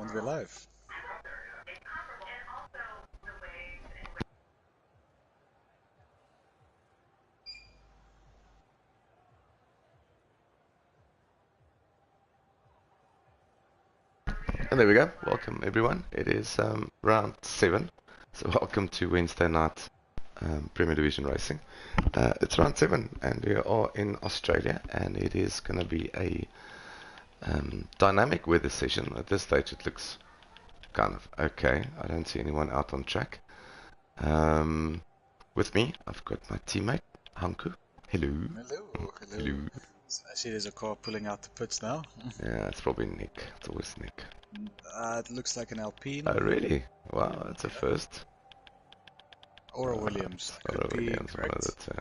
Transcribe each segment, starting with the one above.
And we're live. And there we go. Welcome everyone. It is round 7. So welcome to Wednesday night Premier Division racing. It's round 7 and we are in Australia, and it is going to be a dynamic weather session. At this stage it looks kind of okay. I don't see anyone out on track. With me I've got my teammate Hanku. Hello. Hello. Hello. I see there's a car pulling out the pits now. Yeah, it's probably Nick. It's always Nick. It looks like an Alpine. Oh really? Wow, that's a first. Or a Williams. Or Could a be Williams, one of correct. the two.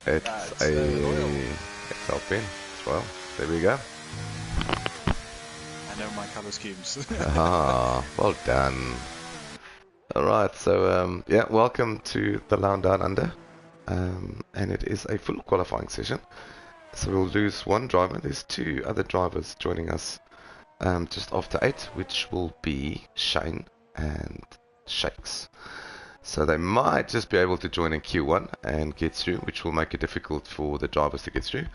It's it's Alpine as well. There we go. I know my color schemes. Ah, well done. Alright, so yeah, welcome to the Lounge Down Under. And it is a full qualifying session. So we'll lose one driver. There's 2 other drivers joining us just after 8, which will be Shane and Shakes. So they might just be able to join in Q1 and get through, which will make it difficult for the drivers to get through,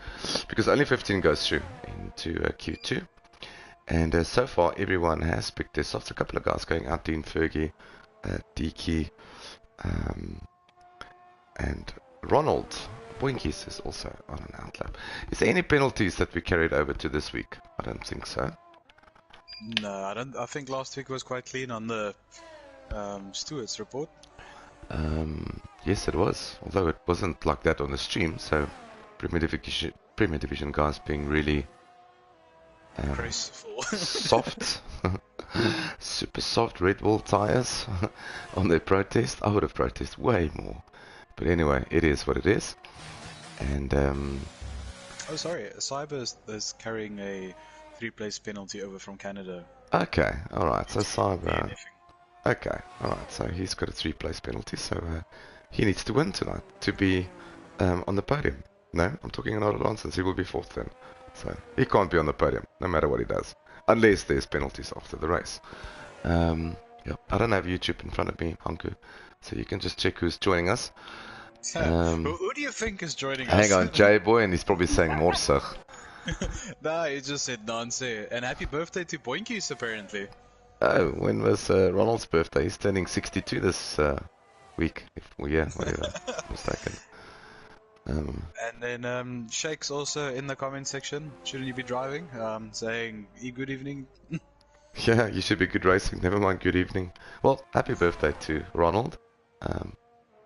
because only 15 goes through into Q2. And so far everyone has picked their softs. A couple of guys going out, Dean Fergie, Deaky, and Ronald Boinkies is also on an outlap. Is there any penalties that we carried over to this week? I don't think so. No, I don't. I think last week was quite clean on the Stewart's report. Yes, it was. Although it wasn't like that on the stream. So Premier Division guys being really graceful, soft, super soft Red Bull tires on their protest. I would have protested way more. But anyway, it is what it is. And oh, sorry, Cyber is carrying a 3-place penalty over from Canada. Okay, all right. So Cyber. Okay, all right. So he's got a 3-place penalty. So he needs to win tonight to be on the podium. No, I'm talking a lot of nonsense. He will be 4th then. So he can't be on the podium no matter what he does, unless there's penalties after the race. Yeah, I don't have YouTube in front of me, Hanku, so you can just check who's joining us. Who do you think is joining us? Hang on, J-Boy, and he's probably saying Morsig. Nah, he just said nonsense. And happy birthday to Boinkies, apparently. Oh, when was Ronald's birthday? He's turning 62 this week, if whatever, mistaken. And then Shake's also in the comment section. Shouldn't you be driving? Saying good evening. Yeah, you should be good racing. Never mind good evening. Well, happy birthday to Ronald.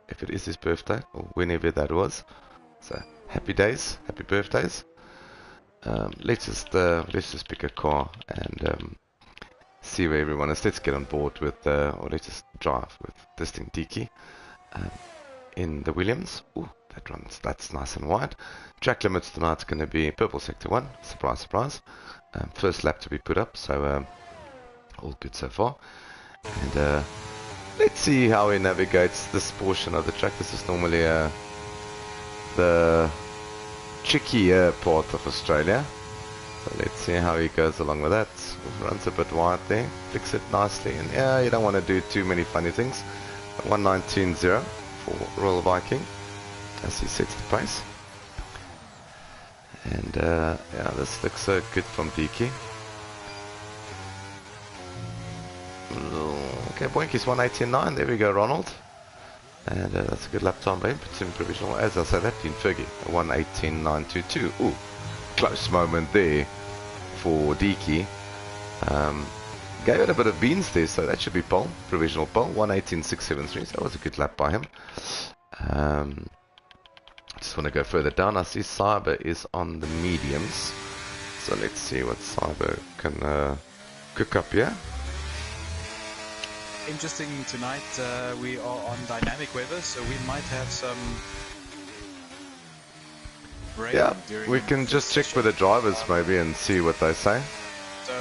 If it is his birthday, or whenever that was. So, happy days, happy birthdays. Let's just pick a car and see where everyone is. Let's get on board with, or let's just drive with Distinct Tiki in the Williams. Ooh, that's nice and wide. Track limits tonight's going to be Purple Sector 1. Surprise, surprise. First lap to be put up, so all good so far. And let's see how he navigates this portion of the track. This is normally the trickier part of Australia. So let's see how he goes along with that. Runs a bit wide there, flicks it nicely, and yeah, you don't want to do too many funny things. 1:19.0 for Royal Viking as he sets the pace. And yeah, this looks good from Deaky. Okay, Boinkies 1:18.9. There we go, Ronald. And that's a good lap time by him. Puts him in provisional. As I said, that Dean Fergie 1:18.922. Ooh, close moment there for Deaky. Gave it a bit of beans there, so that should be pole, provisional pole, 1:18.673. So that was a good lap by him. Just want to go further down. I see Cyber is on the mediums, so let's see what Cyber can cook up here. Interesting tonight. We are on dynamic weather, so we might have some rain. Yeah, we can just check with the drivers maybe and see what they say. So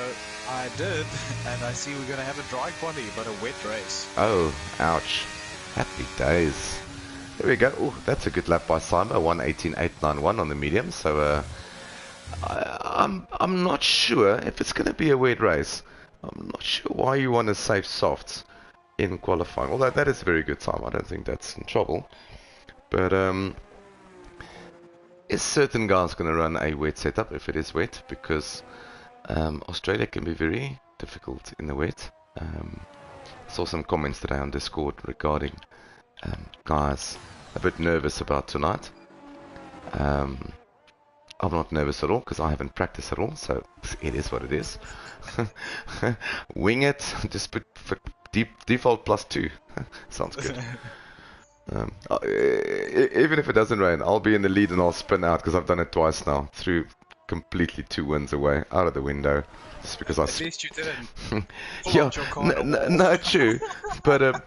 I did, and I see we're going to have a dry quali, but a wet race. Oh, ouch. Happy days. There we go. Oh, that's a good lap by Simon. 1:18.891 on the medium. So I'm not sure if it's going to be a wet race. I'm not sure why you want to save softs in qualifying. Although that is a very good time. I don't think that's in trouble. But is certain guys going to run a wet setup if it is wet? Because Australia can be very difficult in the wet. Saw some comments today on Discord regarding guys a bit nervous about tonight. I'm not nervous at all because I haven't practiced at all, so it is what it is. Wing it, just put default +2. Sounds good. Even if it doesn't rain, I'll be in the lead and I'll spin out because I've done it twice now. Through completely 2 wins away, out of the window. Just because At least you didn't. Yeah, no, true. But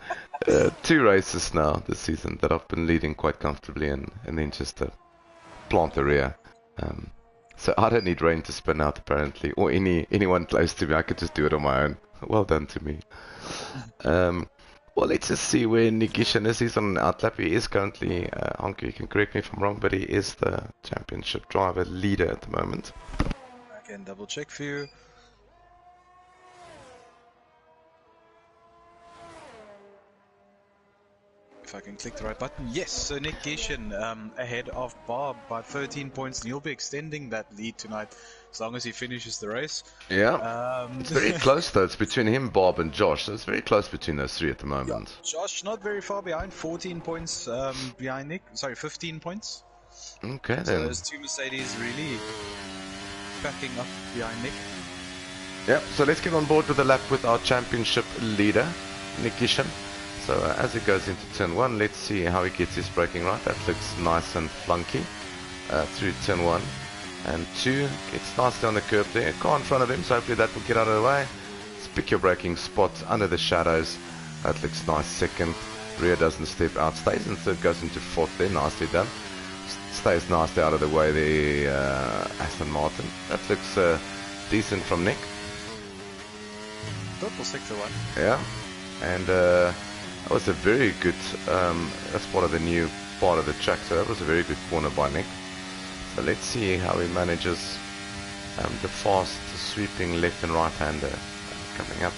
2 races now this season that I've been leading quite comfortably and then just plant the rear. So I don't need rain to spin out apparently, or anyone close to me. I could just do it on my own. Well done to me. Well, let's just see where Nick Gishan is. He's on an outlap. He is currently, Honky, you can correct me if I'm wrong, but he is the championship driver leader at the moment. I can double check for you. If I can click the right button. Yes, so Nick Gishan ahead of Bob by 13 points, and he'll be extending that lead tonight as long as he finishes the race. Yeah, it's very close though. It's between him, Bob, and Josh, so it's very close between those 3 at the moment. Yeah, Josh not very far behind, 14 points behind Nick. Sorry, 15 points. Okay then. So those 2 Mercedes really backing up behind Nick. Yep, so let's get on board with the lap with our championship leader, Nick Gishan. So as he goes into turn 1, let's see how he gets his braking right. That looks nice and flunky through turn 1 and 2. Gets nicely on the curb there. Car in front of him, so hopefully that will get out of the way. Just pick your braking spot under the shadows. That looks nice. Second, rear doesn't step out. Stays in third, goes into fourth there. Nicely done. Stays nicely out of the way there, Aston Martin. That looks decent from Nick. Purple sector 1. Yeah, and that was a very good, that's part of the new part of the track, so that was a very good corner by Nick. So let's see how he manages the fast sweeping left and right hander coming up.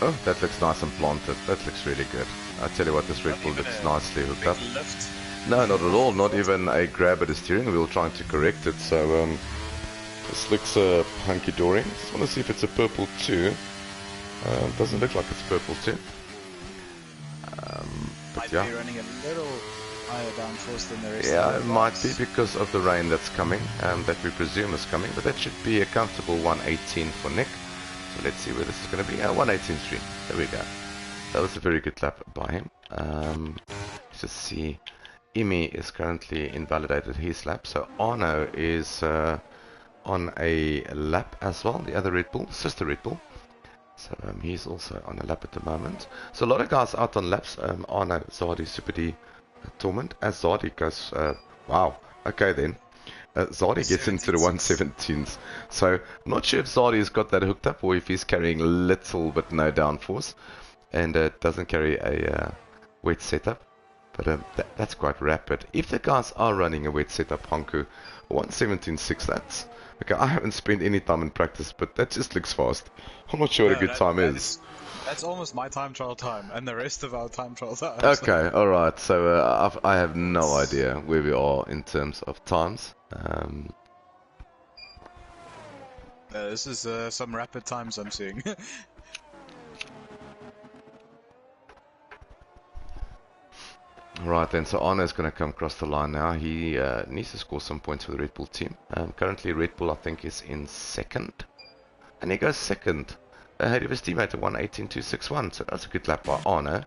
Oh, that looks nice and planted. That looks really good. I tell you what, this Red Bull looks nicely hooked up. Lift. No, not at all. Not even a grab at the steering wheel trying to correct it. So this looks hunky-dory. Just want to see if it's a purple too. Doesn't look like it's purple too. But yeah. Might be running a little higher downforce than the rest. Yeah, of the it might be because of the rain that's coming, that we presume is coming. But that should be a comfortable 118 for Nick. So let's see where this is going to be. 118.3. There we go. That was a very good lap by him. Let's just see. Imi is currently invalidated his lap. So Arno is on a lap as well. The other Red Bull, sister Red Bull. So he's also on a lap at the moment. So a lot of guys out on laps. Arno, Zadi, Super D, Torment. As Zadi goes, wow. Okay then. Zadi gets into the 117s. So I'm not sure if Zadi's got that hooked up or if he's carrying little but no downforce. And doesn't carry a wet setup. But that's quite rapid. If the guys are running a wet setup, Honku, 117.6, that's... Okay, I haven't spent any time in practice, but that just looks fast. I'm not sure what a good time is. That's almost my time trial time, and the rest of our time trial time. Okay, alright, so I have no idea where we are in terms of times. This is some rapid times I'm seeing. Right then, so Arno's going to come across the line now. He needs to score some points for the Red Bull team. Currently Red Bull I think is in second. And he goes second ahead of his teammate at 118.261. So that's a good lap by Arno.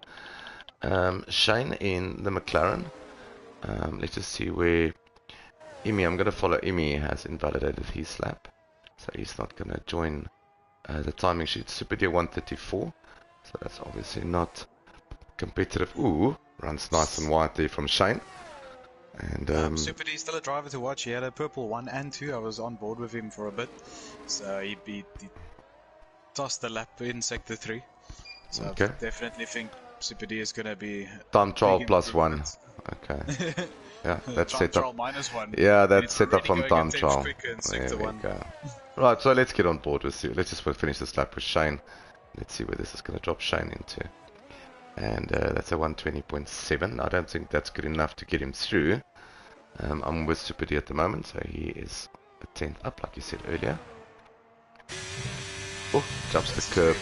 Shane in the McLaren. Let's just see where Imi, I'm going to follow Imi, has invalidated his lap. So he's not going to join the timing sheet. Super Deer 134. So that's obviously not competitive. Ooh. Runs nice and wide there from Shane. And Super D still a driver to watch. He had a purple 1 and 2. I was on board with him for a bit. So he tossed the lap in sector 3. So okay. I definitely think Super D is going to be Time trial big plus 1. improvement. Okay. Yeah, that's Time set trial up. -1. Yeah, And that's it's set up already from going time 10 trial. quicker in There sector we 1. go. Right, so let's get on board with you. Let's just finish this lap with Shane. Let's see where this is going to drop Shane into. And that's a 120.7. I don't think that's good enough to get him through. I'm with Super D at the moment, so he is a 10th up, like you said earlier. Oh, jumps the curb.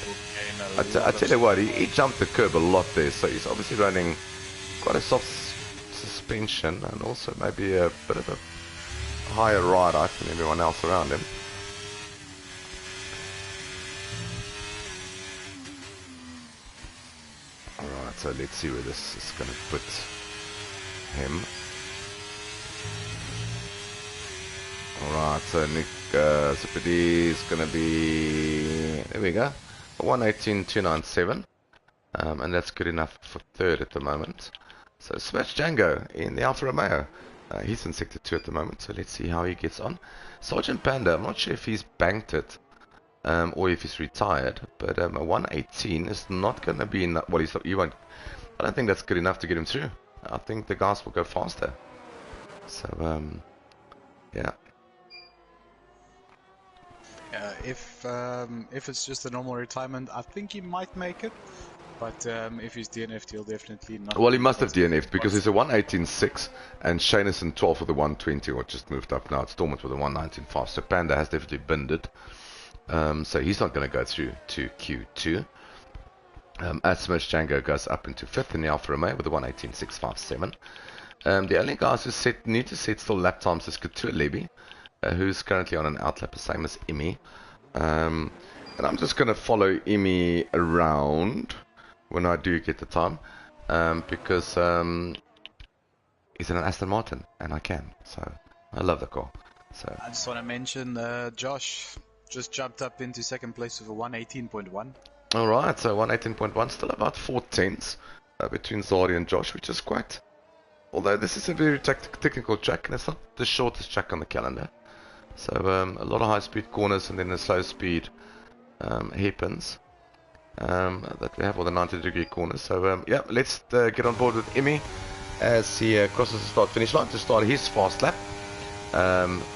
I tell you what, he jumped the curb a lot there, so he's obviously running quite a soft suspension and also maybe a bit of a higher ride height than everyone else around him. Alright, so let's see where this is going to put him. Alright, so Nick Super D is going to be, there we go, 118.297, and that's good enough for third at the moment. So Smash Django in the Alfa Romeo, he's in sector 2 at the moment, so let's see how he gets on. Sergeant Panda, I'm not sure if he's banked it, or if he's retired, but a 118 is not going to be enough. Well, he won't, I don't think that's good enough to get him through. I think the guys will go faster. So, yeah. If it's just a normal retirement, I think he might make it. But if he's DNF'd, he'll definitely not. Well, he must have DNF'd because he's a 118.6 and Shane is in 12 with a 120, or just moved up now. It's Stormont with a 119.5. So Panda has definitely binned it. So he's not going to go through to Q2. As Smash Django goes up into 5th in the Alfa Romeo with a 118.657. The only guys who need to set still lap times is Couture Levy, who's currently on an outlap, the same as Imi. And I'm just going to follow Imi around when I do get the time, because he's in an Aston Martin, and I can. So I love the car. So I just want to mention Josh just jumped up into second place with a 118.1. Alright, so 118.1, still about 4 tenths between Zari and Josh, which is quite... Although this is a very technical track, and it's not the shortest track on the calendar. So a lot of high-speed corners and then the slow-speed hairpins that we have, all the 90-degree corners. So yeah, let's get on board with Imi as he crosses the start-finish line to start his fast lap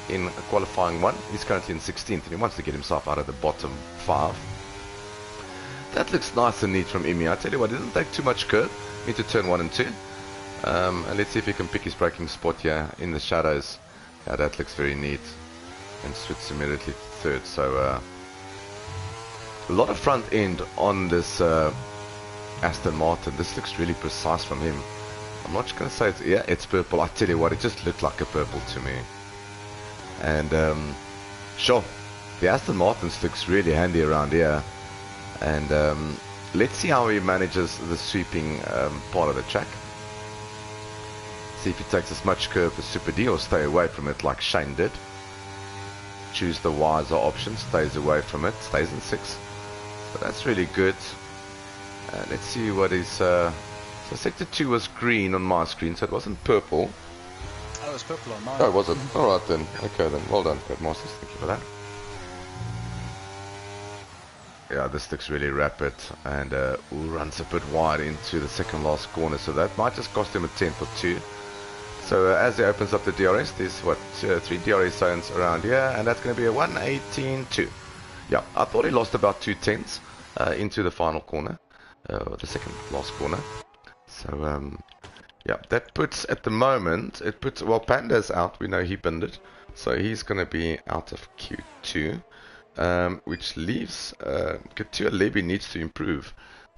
in qualifying 1. He's currently in 16th and he wants to get himself out of the bottom 5. That looks nice and neat from Imi. I tell you what, it doesn't take too much curve into turn 1 and 2. And let's see if he can pick his braking spot here in the shadows. Yeah, that looks very neat. And switch immediately to third. So a lot of front end on this Aston Martin. This looks really precise from him. I'm not just going to say it's purple. I tell you what, it just looked like a purple to me. And sure, the Aston Martins looks really handy around here. And let's see how he manages the sweeping part of the track. See if he takes as much curve as Super D or stay away from it like Shane did. Choose the wiser option, stays away from it, stays in 6. So that's really good. Let's see what is... so sector 2 was green on my screen, so it wasn't purple. Oh, it was purple on mine. Oh, was it? Alright then. Okay then. Well done, Codemasters. Thank you for that. Yeah, this looks really rapid, and runs a bit wide into the second last corner, so that might just cost him a tenth or 2. So as he opens up the DRS, there's what, 3 DRS zones around here, and that's going to be a 118.2. Yeah, I thought he lost about 2 tenths into the final corner, the second last corner. So yeah, that puts at the moment, well, Panda's out, we know he binned it, so he's going to be out of Q2. Which leaves Couture Levy needs to improve,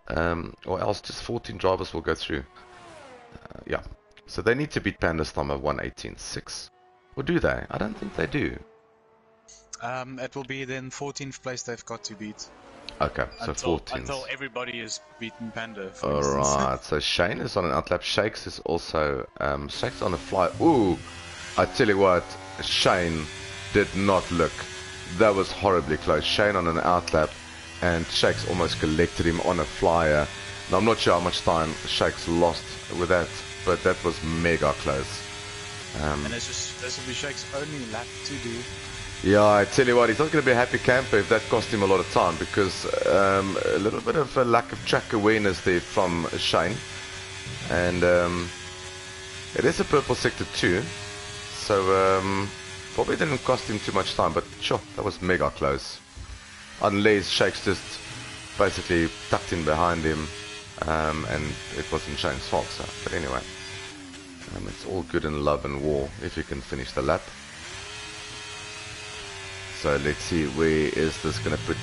or else just 14 drivers will go through. Yeah, so they need to beat Panda's time of 118.6. Or do they? I don't think they do. It will be then 14th place they've got to beat. Okay, so 14. Until everybody is beaten Panda. Alright, so Shane is on an outlap. Shakes is also Shakes on a fly. Ooh, I tell you what, Shane did not look. That was horribly close. Shane on an outlap, and Shakes almost collected him on a flyer. Now, I'm not sure how much time Shakes lost with that, but that was mega close. And this will be Shakes' only lap to do. Yeah, I tell you what, he's not going to be a happy camper if that cost him a lot of time, because a little bit of a lack of track awareness there from Shane. And it is a purple sector too, so probably didn't cost him too much time, but sure, that was mega close. Unless Shake's just basically tucked in behind him, and it wasn't Shane's fault. So, but anyway, it's all good in love and war if you can finish the lap. So let's see, where is this going to put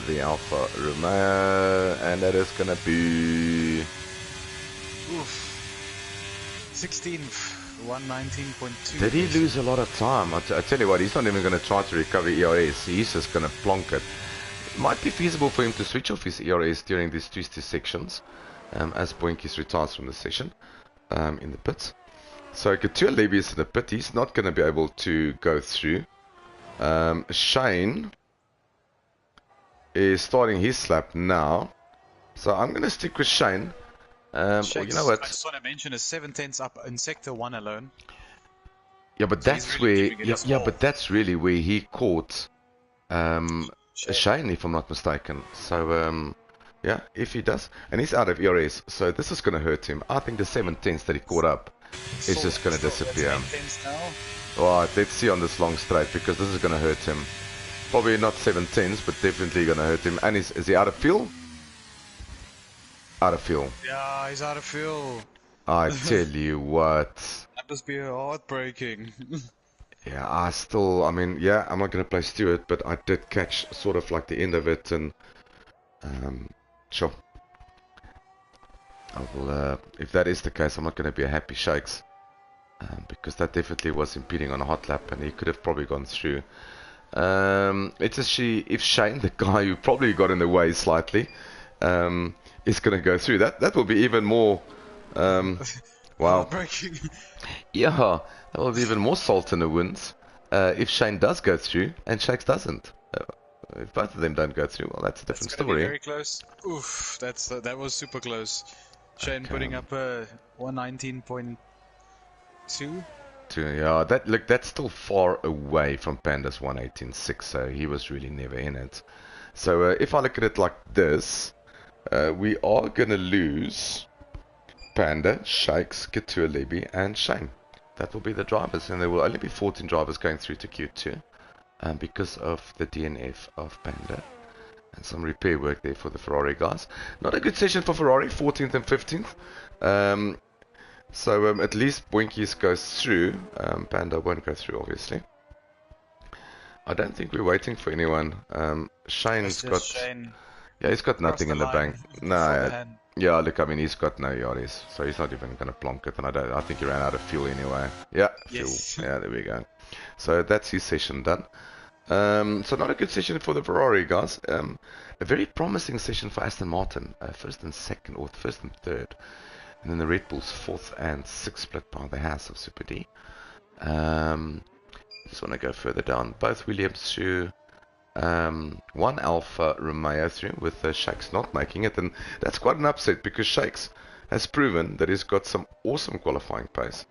the Alfa Romeo, and that is going to be 16th. 119.2. Did he lose a lot of time? I tell you what, he's not even going to try to recover ERS. He's just going to plonk it. It might be feasible for him to switch off his ERS during these twisty sections, as Boinkies retires from the session in the pits. So Couture Levy is in the pit. He's not going to be able to go through. Shane is starting his lap now. So I'm going to stick with Shane. Well, you know what? I just want to mention is 7/10 up in sector 1 alone. Yeah, but So that's really where. Yeah, but that's really where he caught Shane, if I'm not mistaken. So yeah, if he does, and he's out of ERS, so this is going to hurt him. I think the 7/10 that he caught up is just going to disappear. Alright, let's see on this long straight, because this is going to hurt him. Probably not 7/10, but definitely going to hurt him. And is he out of fuel? Out of fuel. Yeah, he's out of fuel. I tell you what. That must be heartbreaking. Yeah, I mean, yeah, I'm not going to play Stewart, but I did catch sort of like the end of it, and sure. I will, if that is the case, I'm not going to be a happy Shakes, because that definitely was impeding on a hot lap, and he could have probably gone through. It's just if Shane, the guy who probably got in the way slightly, is going to go through. That will be even more, wow. Heartbreaking. Yeah, that will be even more salt in the wounds if Shane does go through and Shakes doesn't. If both of them don't go through, well, that's a different story. Be very close. Oof, that was super close. Shane putting up a 119.2. Yeah, that's still far away from Panda's 118.6, so he was really never in it. So if I look at it like this, we are gonna lose Panda, Shakes, Couture Levy, and Shane. That will be the drivers, and there will only be 14 drivers going through to Q2 because of the DNF of Panda and some repair work there for the Ferrari guys. Not a good session for Ferrari, 14th and 15th. So at least Boinkies goes through. Panda won't go through, obviously. I don't think we're waiting for anyone. Shane's got... Shane. Yeah, he's got nothing in the bank. No, yeah, look, I mean, he's got no ERS, so he's not even going to plonk it, and I think he ran out of fuel anyway. Yeah, fuel. Yes. Yeah, there we go. So that's his session done. So not a good session for the Ferrari guys. A very promising session for Aston Martin, first and second, or first and third. And then the Red Bulls fourth and sixth, split by the Haas of Super D. Just want to go further down. Both Williams through. One Alfa Romeo through, with Shakes not making it, and that's quite an upset because Shakes has proven that he's got some awesome qualifying pace,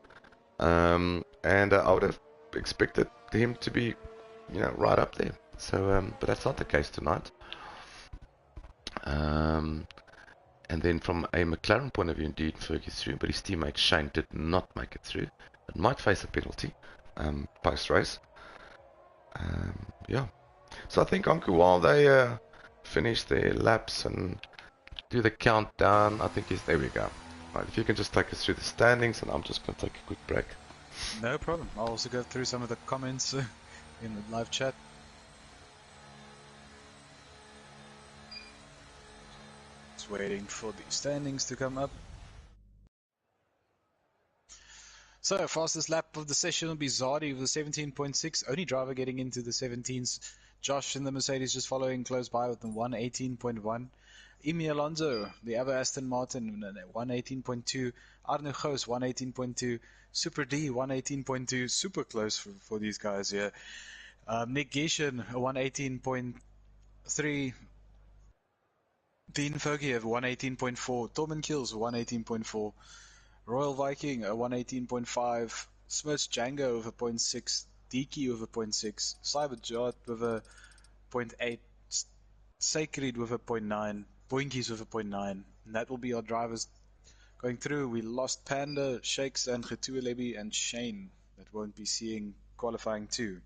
and I would have expected him to be, right up there. So, but that's not the case tonight. And then from a McLaren point of view, indeed, Fergie through, but his teammate Shane did not make it through. It might face a penalty post race. Yeah. So I think Anku, while they finish their laps and do the countdown, I think there we go. Right, if you can just take us through the standings, and I'm just going to take a quick break. No problem. I'll also go through some of the comments in the live chat. Just waiting for the standings to come up. So, fastest lap of the session will be Zardi with a 17.6. Only driver getting into the 17s. Josh in the Mercedes just following close by with the 118.1. Imi Alonso, the other Aston Martin, 118.2. Arne Goos, 118.2. Super D, 118.2. Super close for these guys here. Nick Gishen, 118.3. Dean Fergie, 118.4. Torben Kills, 118.4. Royal Viking, 118.5. Smirch Django, over 0.6. Diki with a 0.6, Cyberjot with a 0.8, Sacred with a 0.9, Boinkies with a 0.9. And that will be our drivers going through. We lost Panda, Shakes, and Getuelebi and Shane that won't be seeing qualifying too.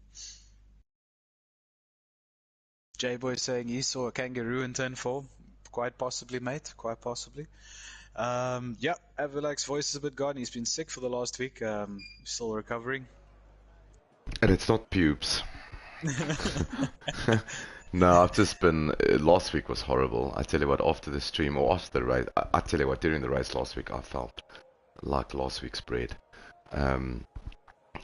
J-Boy saying he saw a kangaroo in turn 4. Quite possibly, mate. Quite possibly. Yeah, Avalak's voice is a bit gone. He's been sick for the last week. Still recovering. And it's not pubes. No, I've just been. Last week was horrible. I tell you what, after the stream or after the race, I tell you what, during the race last week, I felt like last week's bread.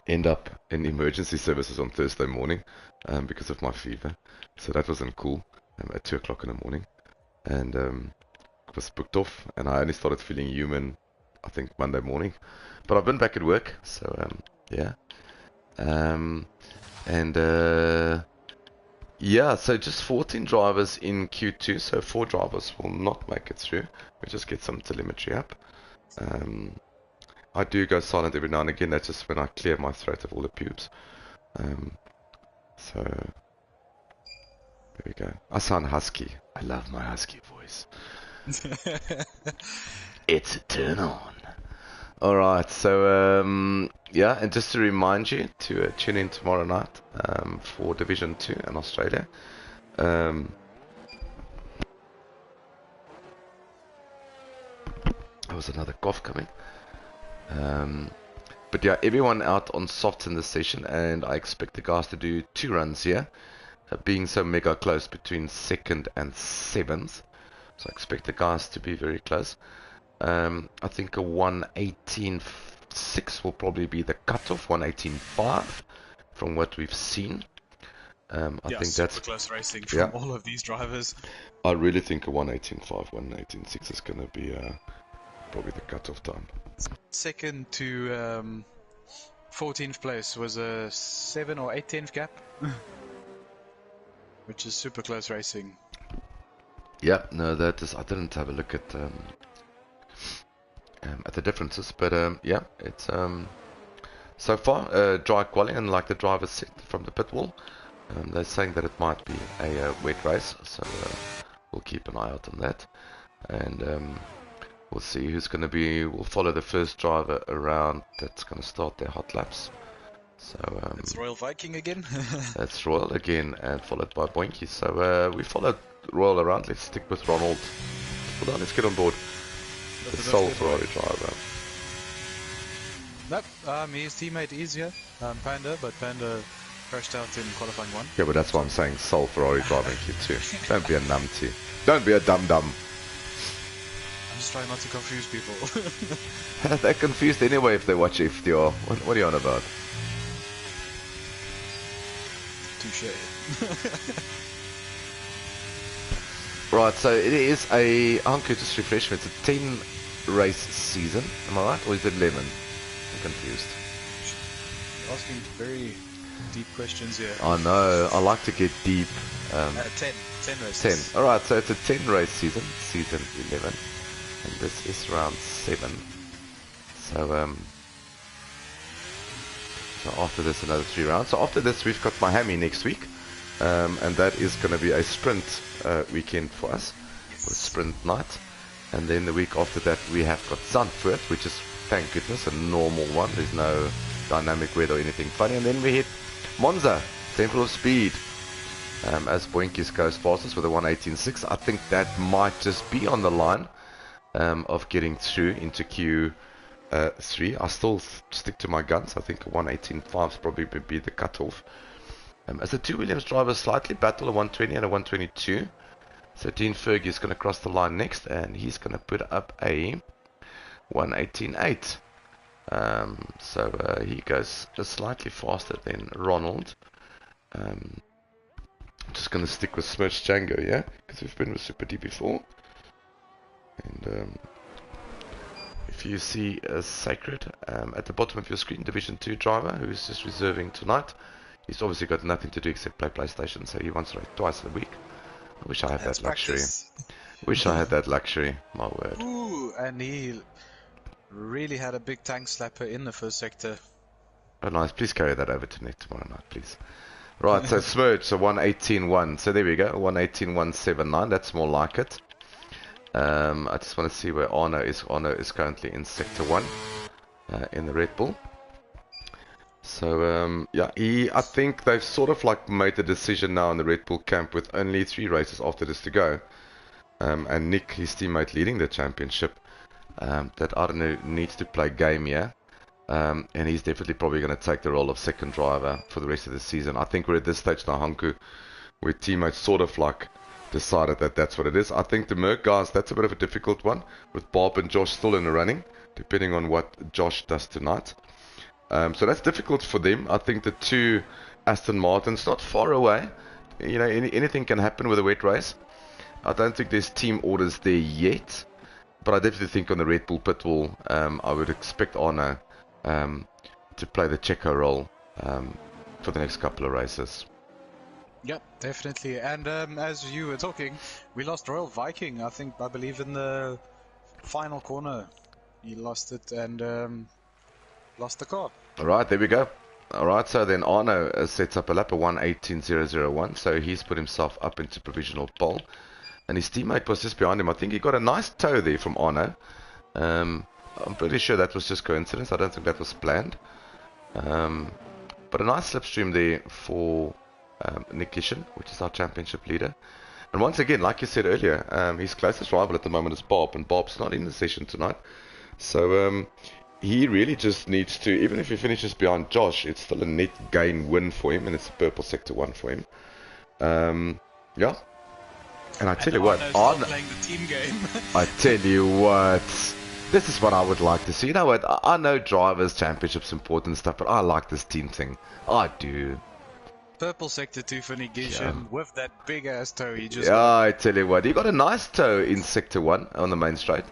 End up in emergency services on Thursday morning because of my fever. So that wasn't cool at 2 o'clock in the morning. And was booked off, and I only started feeling human, I think, Monday morning. But I've been back at work, so yeah. Yeah, so just 14 drivers in Q2, so 4 drivers will not make it through. We just get some telemetry up. I do go silent every now and again. That's just when I clear my throat of all the pubes. So there we go. I sound husky. I love my husky voice. It's a turn on. Alright, so yeah, and just to remind you to tune in tomorrow night for Division 2 in Australia. There was another cough coming. But yeah, everyone out on softs in this session, and I expect the guys to do 2 runs here, being so mega close between 2nd and 7th. So I expect the guys to be very close. I think a 1:18.6 will probably be the cutoff, 1:18.5 from what we've seen. I think that's close racing from all of these drivers. I really think a 1:18.5, 1:18.6 is going to be probably the cutoff time. Second to 14th place was a 7 or 8/10 gap, which is super close racing. Yeah, no, that is. I didn't have a look at the differences, but yeah, it's so far dry quality, and like the driver said from the pit wall, they're saying that it might be a wet race, so we'll keep an eye out on that, and we'll see who's going to be. We'll follow the first driver around that's going to start their hot laps. So it's Royal Viking again. That's Royal again, and followed by Boinky. So we followed Royal around. Let's stick with Ronald. Hold on, let's get on board. The sole Ferrari driver. Nope, his teammate is here, Panda, but Panda crashed out in qualifying 1. Yeah, but that's why I'm saying sole Ferrari driver in Q2. Don't be a numpty. Don't be a dum-dum. I'm just trying not to confuse people. They're confused anyway if they watch FDR. What are you on about? Touché. Right, so it is a... I'm just refresh me. It's a 10 race season. Am I right? Or is it 11? I'm confused. You're asking very deep questions here. I know. I like to get deep. 10 races. 10. Alright, so it's a 10 race season. Season 11. And this is round 7. So, so after this, another 3 rounds. So after this, we've got Miami next week. And that is going to be a sprint weekend for us. Yes. A sprint night. And then the week after that, we have got Zandvoort, which is, thank goodness, a normal one. There's no dynamic weather or anything funny. And then we hit Monza, Temple of Speed. As Boinkies goes fastest with a 1:18.6. I think that might just be on the line of getting through into Q3. I still stick to my guns. I think a 1:18.5 is probably would be the cutoff. As the 2 Williams drivers slightly battle a 1:20 and a 1:22. So Dean Fergie is going to cross the line next, and he's going to put up a 1:18.8. So he goes just slightly faster than Ronald. Just going to stick with Smirch Django, yeah? Because we've been with Super D before. And if you see a Sacred at the bottom of your screen, Division 2 driver, who's just reserving tonight. He's obviously got nothing to do except play PlayStation, so he wants to race twice a week. I wish I had that luxury. Wish I had that luxury, my word. Ooh, and he really had a big tank slapper in the first sector. Oh, nice. Please carry that over to Nick tomorrow night, please. Right, so Smurge, so 118.1. So there we go, 118.179. That's more like it. I just want to see where Arno is. Arno is currently in Sector 1 in the Red Bull. So, yeah, I think they've sort of like made the decision now in the Red Bull camp with only 3 races after this to go. And Nick, his teammate leading the championship, that Arno needs to play game here. And he's definitely probably going to take the role of second driver for the rest of the season. I think we're at this stage now, Hanku, where teammates sort of like decided that that's what it is. I think the Merc guys, that's a bit of a difficult one, with Bob and Josh still in the running, depending on what Josh does tonight. So that's difficult for them. I think the 2 Aston Martins, not far away. You know, anything can happen with a wet race. I don't think there's team orders there yet, but I definitely think on the Red Bull pit wall, I would expect Arno to play the Checo role for the next couple of races. Yep, definitely. And as you were talking, we lost Royal Viking, I believe in the final corner. He lost it and lost the car. Alright, there we go. Alright, so then Arno sets up a lap of 118.001, so he's put himself up into provisional pole. And his teammate was just behind him. I think he got a nice tow there from Arno. I'm pretty sure that was just coincidence. I don't think that was planned. But a nice slipstream there for Nick Kishan, which is our championship leader. And once again, like you said earlier, his closest rival at the moment is Bob, and Bob's not in the session tonight. So he really just needs to, even if he finishes behind Josh, it's still a net gain win for him, and it's a purple sector 1 for him. Yeah. And I tell you what, playing the team game. I tell you what, this is what I would like to see. You know what, I know drivers, championships, important stuff, but I like this team thing. I do. Purple sector 2 for Negation with that big ass toe. He just I tell you what, he got a nice toe in sector 1 on the main straight,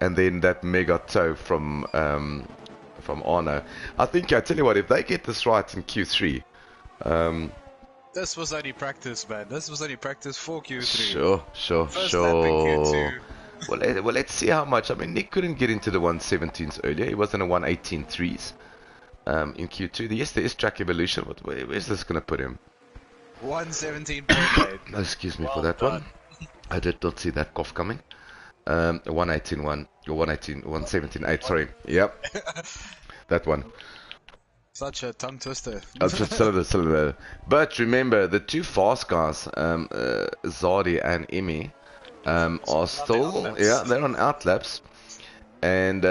and then that mega toe from Arno. I think, I tell you what, if they get this right in Q3, this was only practice, man. This was only practice for Q3. Sure. First lap in Q2. Well, let's see how much. I mean, Nick couldn't get into the 117s earlier. He was in a 118.3s in Q2. Yes, there is track evolution, but where's this going to put him? 117.8. Excuse me for that one. I did not see that cough coming. 118.1 or 117.8. Sorry. Yep, that one. Such a tongue twister. But remember, the 2 fast guys, Zadi and Emi, are still, they're on outlaps. And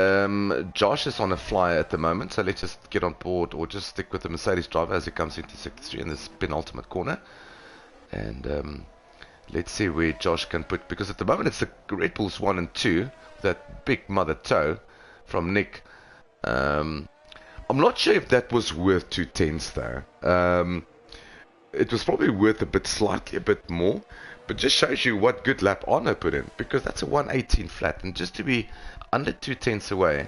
Josh is on a flyer at the moment, so let's just get on board or just stick with the Mercedes driver as he comes into sector 3 in this penultimate corner. And let's see where Josh can put, because at the moment it's the Red Bulls 1 and 2, that big mother toe from Nick. I'm not sure if that was worth 2/10 though. It was probably worth slightly a bit more, but just shows you what good lap Arno put in, because that's a 118 flat, and just to be under 2/10 away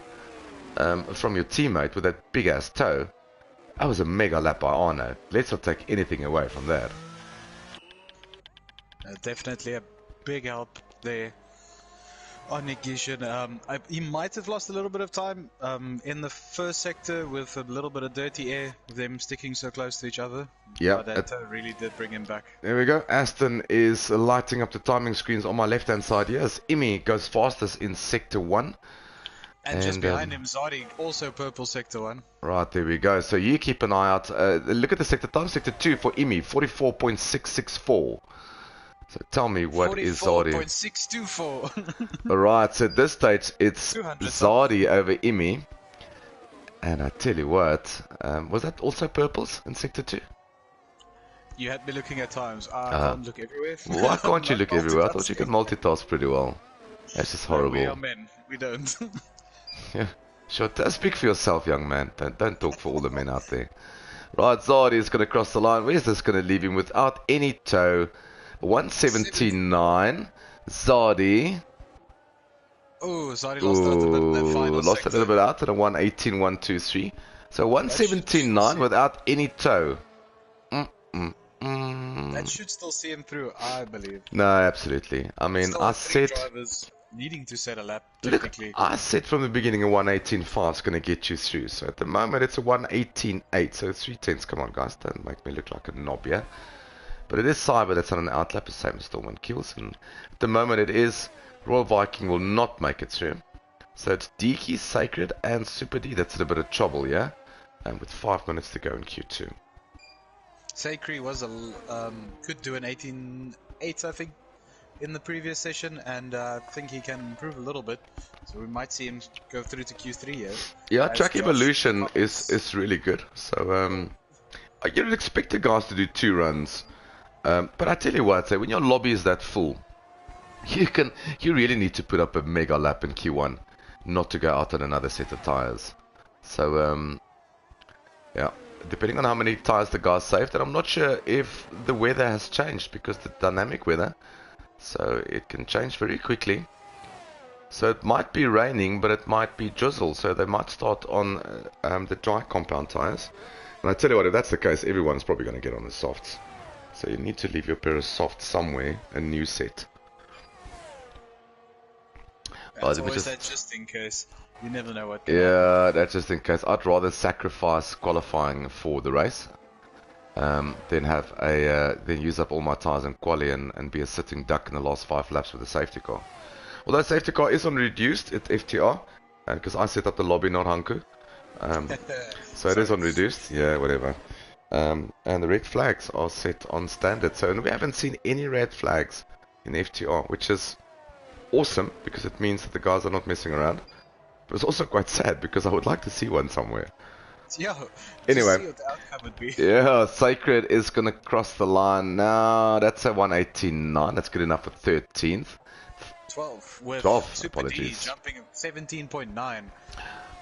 from your teammate with that big ass toe, that was a mega lap by Arno. Let's not take anything away from that. Definitely a big help there on Negation. He might have lost a little bit of time in the first sector with a little bit of dirty air, with them sticking so close to each other. Yeah, but that really did bring him back. There we go. Aston is lighting up the timing screens on my left hand side. Yes, Imi goes fastest in sector 1. And just behind him, Zadi, also purple sector 1. Right, there we go. So you keep an eye out. Look at the sector time. Sector 2 for Imi, 44.664. So tell me, what is Zadi? 44.624. Alright, so at this stage, it's 200 Zadi over Imi. And I tell you what, was that also purples in sector 2? You had me looking at times. I can't look everywhere. Why can't you look everywhere? I thought you could multitask pretty well. That's just horrible. We are men. We don't. Yeah, sure. Speak for yourself, young man. Don't talk for all the men out there. Right, Zadi is going to cross the line. Where's this going to leave him without any toe? 179. Zadi. Oh, Zadi lost out a bit in that final lost a little bit out at a 118, 123. So 179 without any toe. That should still see him through, I believe. No, absolutely. I mean, still I said... drivers. needing to set a lap, Look, technically. I said from the beginning a 118.5 is going to get you through. So at the moment it's a 118.8. So 3 tenths. Come on, guys. Don't make me look like a knob here. But it is Cyber that's on an outlap, the same as Storm Kills. And at the moment it is Royal Viking will not make it through. So it's Deke, Sacred, and Super D. That's in a bit of trouble, yeah? And with 5 minutes to go in Q2. Sacred was could do an 18.8, I think, in the previous session, and I think he can improve a little bit. So we might see him go through to Q3 here. Yeah, track evolution is really good. So you don't expect the guys to do 2 runs. But I tell you what, when your lobby is that full, you really need to put up a mega lap in Q1, not to go out on another set of tires. So yeah, depending on how many tires the guys saved, and I'm not sure if the weather has changed because the dynamic weather, so it can change very quickly. So it might be raining, but it might be drizzle, so they might start on the dry compound tires. And I tell you what, if that's the case, everyone's probably going to get on the softs. So you need to leave your pair of softs somewhere, a new set. That's always that just in case. You never know what. Yeah, that's just in case. I'd rather sacrifice qualifying for the race than use up all my tires in quali and be a sitting duck in the last 5 laps with a safety car. Although safety car is on reduced at FTR, because I set up the lobby, not Hanku. So it is on reduced. Yeah, whatever. And the red flags are set on standard. So we haven't seen any red flags in FTR, which is awesome because it means that the guys are not messing around. But it's also quite sad because I would like to see one somewhere. Yeah. Anyway, see what the outcome would be. Yeah, Sacred is gonna cross the line now. That's a 118.9. That's good enough for 13th. 12 with 12. Super Apologies. D jumping 17.9.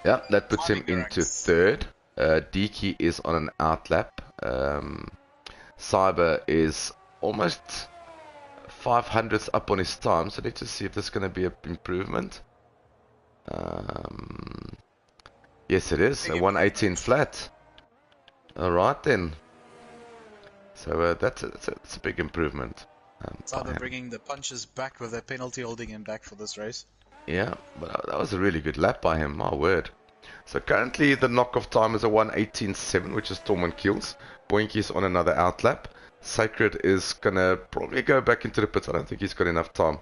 Yeah, that puts him into 3rd. Deke is on an outlap. Cyber is almost 500ths up on his time. So let's just see if this is going to be an improvement. Yes, it is. A 118 flat. Alright then. So that's a big improvement. Cyber bringing the punches back with a penalty holding him back for this race. Yeah, but that was a really good lap by him, my word. So currently the knockoff time is a 118.7, which is Tormund Kills. Boinky's on another outlap. Sacred is gonna probably go back into the pits. I don't think he's got enough time.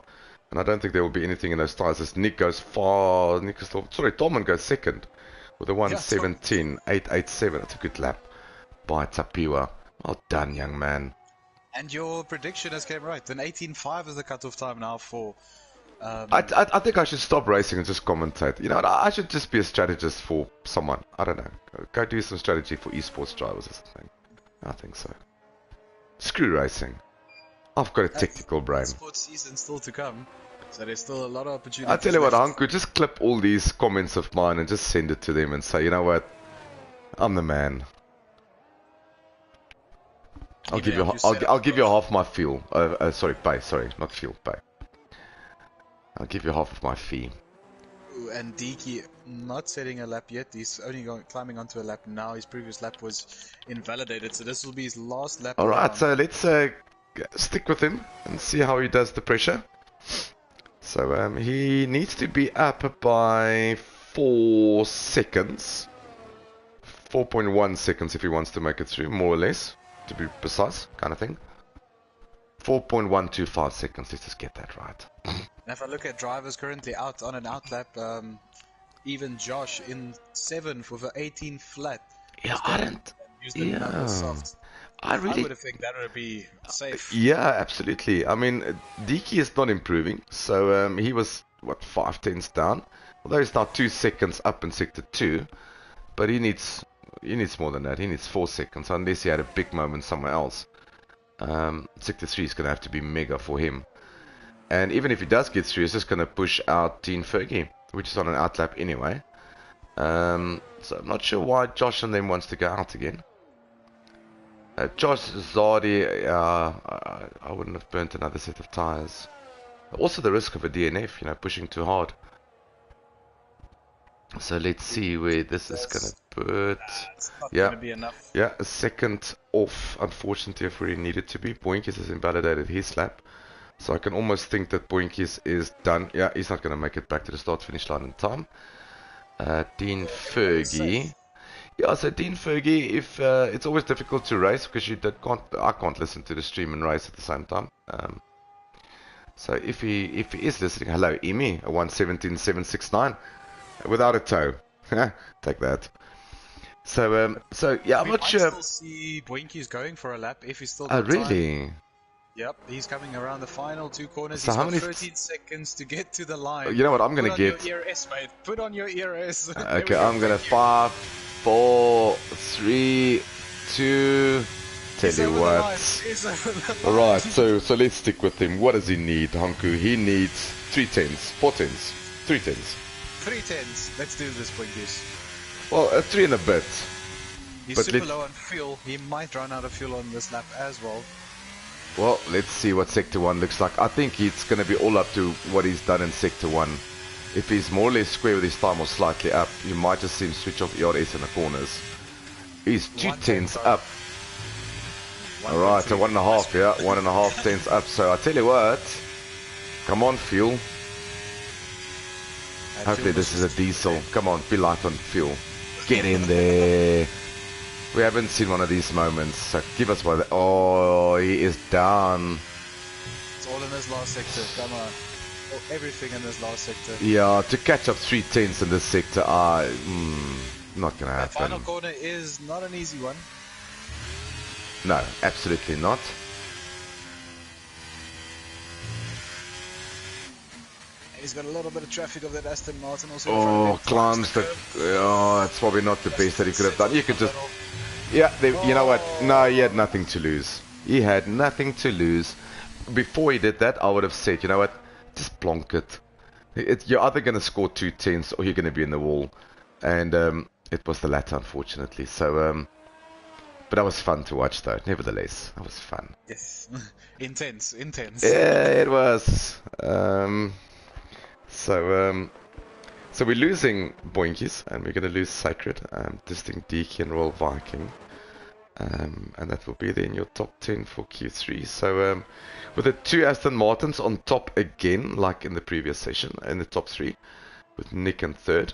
And I don't think there will be anything in those tires as Nick goes far. Tormund goes second with a 117.887. That's a good lap by Tapiwa. Well done, young man. And your prediction has came right. An 18.5 is the cutoff time now for... I think I should stop racing and just commentate. You know, I should just be a strategist for someone. I don't know. Go do some strategy for esports drivers or something. I think so. Screw racing. I've got a technical brain. Sports season still to come, so there's still a lot of opportunities. I tell you what, Hanku, just clip all these comments of mine and just send it to them and say, you know what, I'm the man. I'll give you half my fuel. Pay. Sorry, not fuel. Pay. I'll give you half of my fee. And Deke not setting a lap yet. He's only climbing onto a lap now. His previous lap was invalidated, so this will be his last lap. Alright, so let's stick with him and see how he does the pressure. So he needs to be up by 4 seconds. 4.1 seconds if he wants to make it through, more or less, to be precise, kind of thing. 4.125 seconds, let's just get that right. And if I look at drivers currently out on an outlap, even Josh in 7th with an 18 flat. Yeah, I don't. I would have think that would be safe. Yeah, absolutely. I mean, Deke is not improving, so he was what 5 tenths down. Although he's now 2 seconds up in sector 2, but he needs more than that. He needs 4 seconds unless he had a big moment somewhere else. Sector 3 is going to have to be mega for him. And even if he does get through, he's just going to push out Dean Fergie, which is on an outlap anyway. So I'm not sure why Josh and them wants to go out again. Josh Zardi, I wouldn't have burnt another set of tires. Also the risk of a DNF, you know, pushing too hard. So let's see where this is going to put. It's not going to be enough. Yeah, a second off, unfortunately, if we needed to be. Boinkies has invalidated his lap. So I can almost think that Boinkies is done. Yeah, he's not going to make it back to the start-finish line in time. Dean Fergie. Yeah, so Dean Fergie, if it's always difficult to race because I can't listen to the stream and race at the same time. So if he is listening, hello, Emi, a 117.769 without a toe. Take that. So yeah, I'm not sure. We might still see Boinkies going for a lap if he's still got really? time. Yep, he's coming around the final 2 corners. So He's how got many 13 seconds to get to the line. You know what I'm going to get? Put on your ERS, mate. Put on your ERS. Okay, I'm going to 5, 4, 3, 2... Tell you what. Alright, so let's stick with him. What does he need, Hanku? He needs 3 10s, 4 10s, 3 10s. 3 10s. Let's do this, Boinkies. Well, 3 and a bit. He's super low on fuel. He might run out of fuel on this lap as well. Well, let's see what Sector 1 looks like. I think it's going to be all up to what he's done in Sector 1. If he's more or less square with his time or slightly up, you might just see him switch off ERS in the corners. He's 2 10s up. Alright, so 1.5, yeah, 1.5 tenths up. So I tell you what, come on, fuel. Hopefully this is a diesel. Come on, be light on fuel. Get in there. We haven't seen one of these moments, so give us one. Oh, he is down. It's all in this last sector, come on. Oh, everything in this last sector. Yeah, to catch up 3 tenths in this sector, not gonna happen. The final corner is not an easy one. No, absolutely not. He's got a little bit of traffic of that Aston Martin also. Oh, climbs the... Oh, it's probably not the best that he could have done. You could just... Yeah, you know what? No, he had nothing to lose. He had nothing to lose. Before he did that, I would have said, you know what? Just plonk it. You're either going to score 2 tenths or you're going to be in the wall. And it was the latter, unfortunately. So... But that was fun to watch, though. Nevertheless, that was fun. Yes, intense. Yeah, it was. So we're losing Boinkies, and we're going to lose Sacred, Distinct Deaky, and Royal Viking, and that will be there in your top 10 for Q3. So with the 2 Aston Martins on top again, like in the previous session, in the top 3, with Nick in third.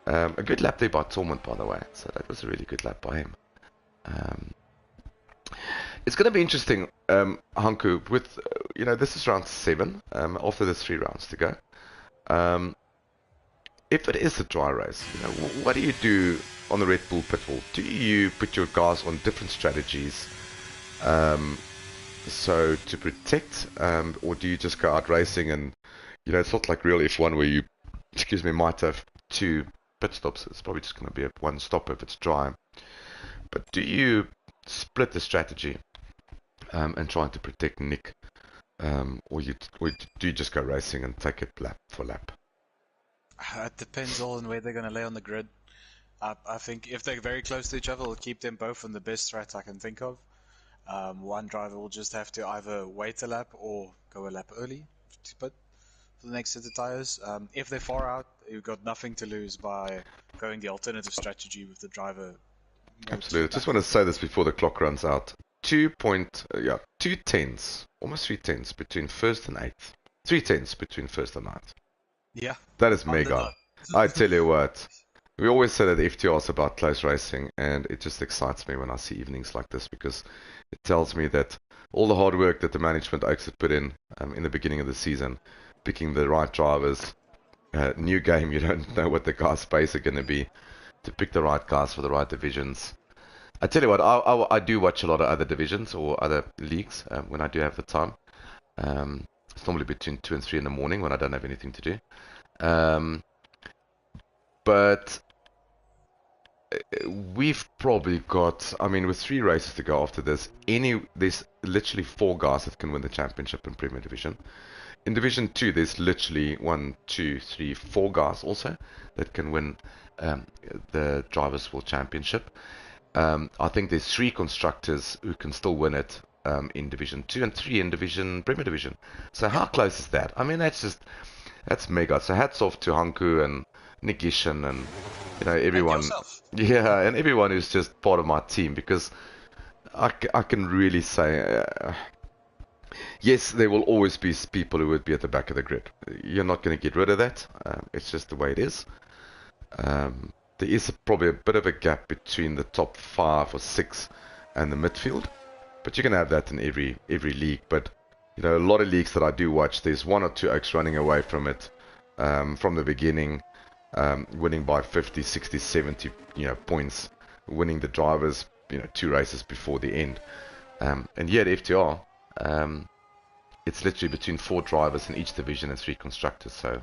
A good lap there by Tormund, by the way. So that was a really good lap by him. It's going to be interesting, Hanku, with, this is round 7, after the 3 rounds to go. If it is a dry race, what do you do on the Red Bull pit wall? Do you put your guys on different strategies, so to protect, or do you just go out racing and, it's not like real F1 where you, might have 2 pit stops. It's probably just going to be a 1 stop if it's dry. But do you split the strategy and try to protect Nick, or do you just go racing and take it lap for lap? It depends all on where they're going to lay on the grid. I think if they're very close to each other, we'll keep them both on the best strat I can think of. One driver will just have to either wait a lap or go a lap early to pit for the next set of tires. If they're far out, you've got nothing to lose by going the alternative strategy with the driver. Absolutely. Just want to say this before the clock runs out. 2 tenths, almost 3 tenths between first and 8th. 3 tenths between first and 9th. Yeah. That is mega. I tell you what. We always say that FTR is about close racing, and it just excites me when I see evenings like this, because it tells me that all the hard work that the management Oaks had put in the beginning of the season, picking the right drivers, new game, you don't know what the guys' pace are going to be, to pick the right guys for the right divisions. I tell you what, I do watch a lot of other divisions or other leagues when I do have the time. It's normally between 2 and 3 in the morning when I don't have anything to do. But we've probably got, with 3 races to go after this, there's literally 4 guys that can win the championship in Premier Division. In Division 2, there's literally 1, 2, 3, 4 guys also that can win the Drivers' World Championship. I think there's 3 constructors who can still win it in Division 2 and 3 in Premier Division. So how close is that? That's mega. So hats off to Hanku and Nigishan and everyone. Yeah, and everyone who's just part of my team, because I can really say Yes, there will always be people who would be at the back of the grid. You're not going to get rid of that. It's just the way it is. There is probably a bit of a gap between the top 5 or 6 and the midfield, but you're going to have that in every league. But you know, a lot of leagues that I do watch, there's 1 or 2 oaks running away from it from the beginning, winning by 50, 60, 70 points, winning the drivers 2 races before the end. And yet FTR, it's literally between 4 drivers in each division and 3 constructors. So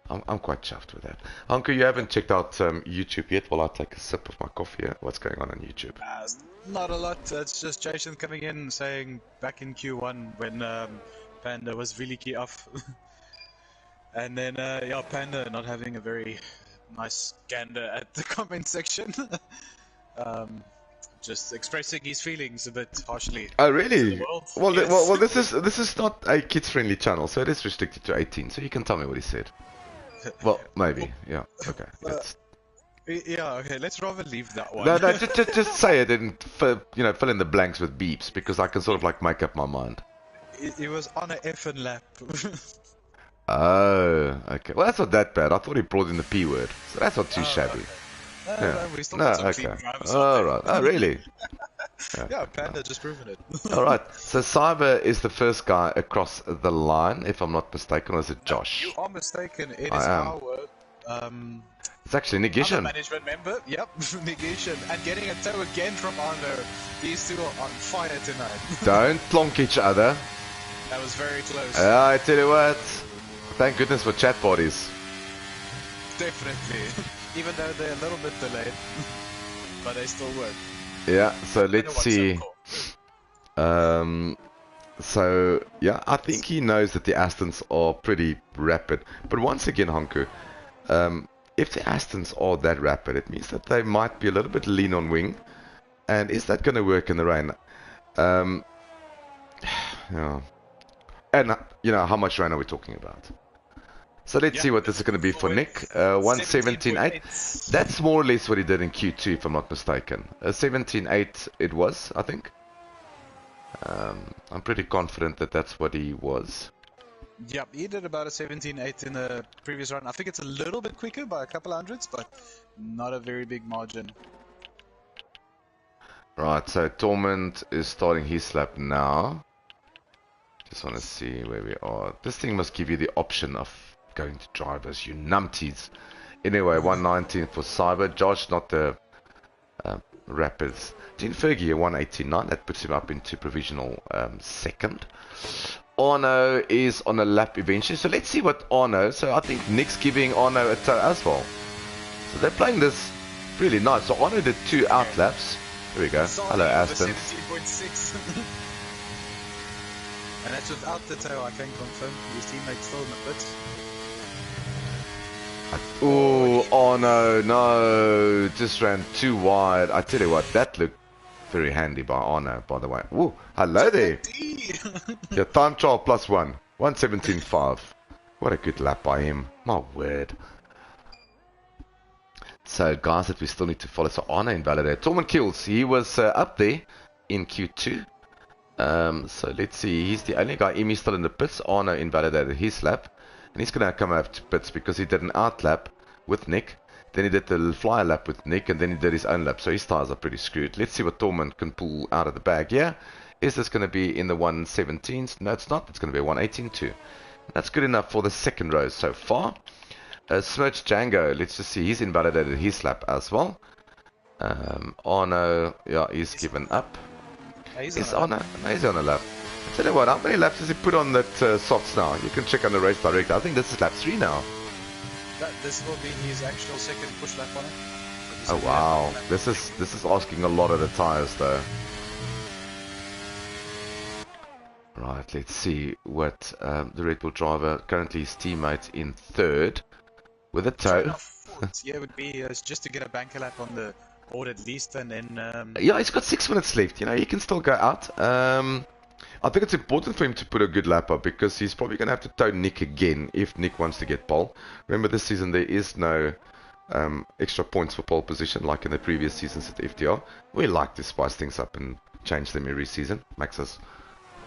I'm quite chuffed with that. Uncle, you haven't checked out YouTube yet? While I take a sip of my coffee here. What's going on YouTube? Not a lot. It's just Jason coming in saying back in Q1 when Panda was really key off. And then, Panda not having a very nice gander at the comment section. Just expressing his feelings a bit harshly. Oh, really? Well, yes. well, this is not a kids-friendly channel, so it is restricted to 18. So you can tell me what he said. Well, maybe. Yeah. Okay. Okay. Let's rather leave that one. No. Just say it and fill in the blanks with beeps, because I can sort of like make up my mind. It was on a effing lap. Oh, okay. Well, that's not that bad. I thought he brought in the P word, so that's not too shabby. Okay. No, we still got some clean drivers. All right. Oh, really? Yeah, Panda just proven it. All right. So Cyber is the first guy across the line, if I'm not mistaken, or is it Josh? You are mistaken. It is our it's actually Negation. Management member. Yep, Negation. And getting a tow again from Arno. These two are on fire tonight. Don't plonk each other. That was very close. I tell you what. Thank goodness for chat bodies. Definitely. Even though they're a little bit delayed. But they still work. Yeah, so let's see. So, yeah, I think he knows that the Astons are pretty rapid. But once again, Honku, if the Astons are that rapid, it means that they might be a little bit lean on wing. And is that going to work in the rain? Yeah. And, how much rain are we talking about? So let's see what this is going to be for Nick. 117.8. That's more or less what he did in Q2, if I'm not mistaken. 17.8 it was, I think. I'm pretty confident that that's what he was. Yep, he did about a 17.8 in the previous run. I think it's a little bit quicker by a couple hundreds, but not a very big margin. Right, so Torment is starting his lap now. Just want to see where we are. This thing must give you the option of going to drivers, you numpties. Anyway, 119 for Cyber. Josh, not the Rapids. Dean Fergie, 189. That puts him up into provisional second. Arno is on a lap eventually. So let's see what Arno. So I think Nick's giving Arno a tow as well. So they're playing this really nice. So Arno did 2 out laps. Here we go. Hello, Aston. 17.6. And that's without the tow, I can confirm. His teammates still in the pits. Oh no, just ran too wide. I tell you what, that looked very handy by Arno, by the way. Ooh, hello there. Yeah, time trial +1, 117.5. What a good lap by him, my word. So guys that we still need to follow. So Arno invalidated. Torment Kills, he was up there in Q2. So let's see, he's the only guy. Emi's still in the pits. Arno invalidated his lap. And he's going to come out to pits because he did an out lap with Nick. Then he did the flyer lap with Nick. And then he did his own lap. So his tires are pretty screwed. Let's see what Torment can pull out of the bag. Yeah. Is this going to be in the 117s? No, it's not. It's going to be a 118.2. That's good enough for the second row so far. Smirch Django. Let's just see. He's invalidated his lap as well. Arno, yeah, he's given up. Is Arno? No, he's on a lap. Tell you what, how many laps does he put on that softs now? You can check on the race director. I think this is lap 3 now. This will be his actual second push lap on it. Oh wow, this is asking a lot of the tires though. Right, let's see what the Red Bull driver, currently his teammate in third with a tow. Yeah, it would be just to get a banker lap on the board at least, and then. Yeah, he's got 6 minutes left. He can still go out. I think it's important for him to put a good lap up because he's probably going to have to tow Nick again if Nick wants to get pole. Remember, this season there is no extra points for pole position like in the previous seasons at FDR. We like to spice things up and change them every season. Makes us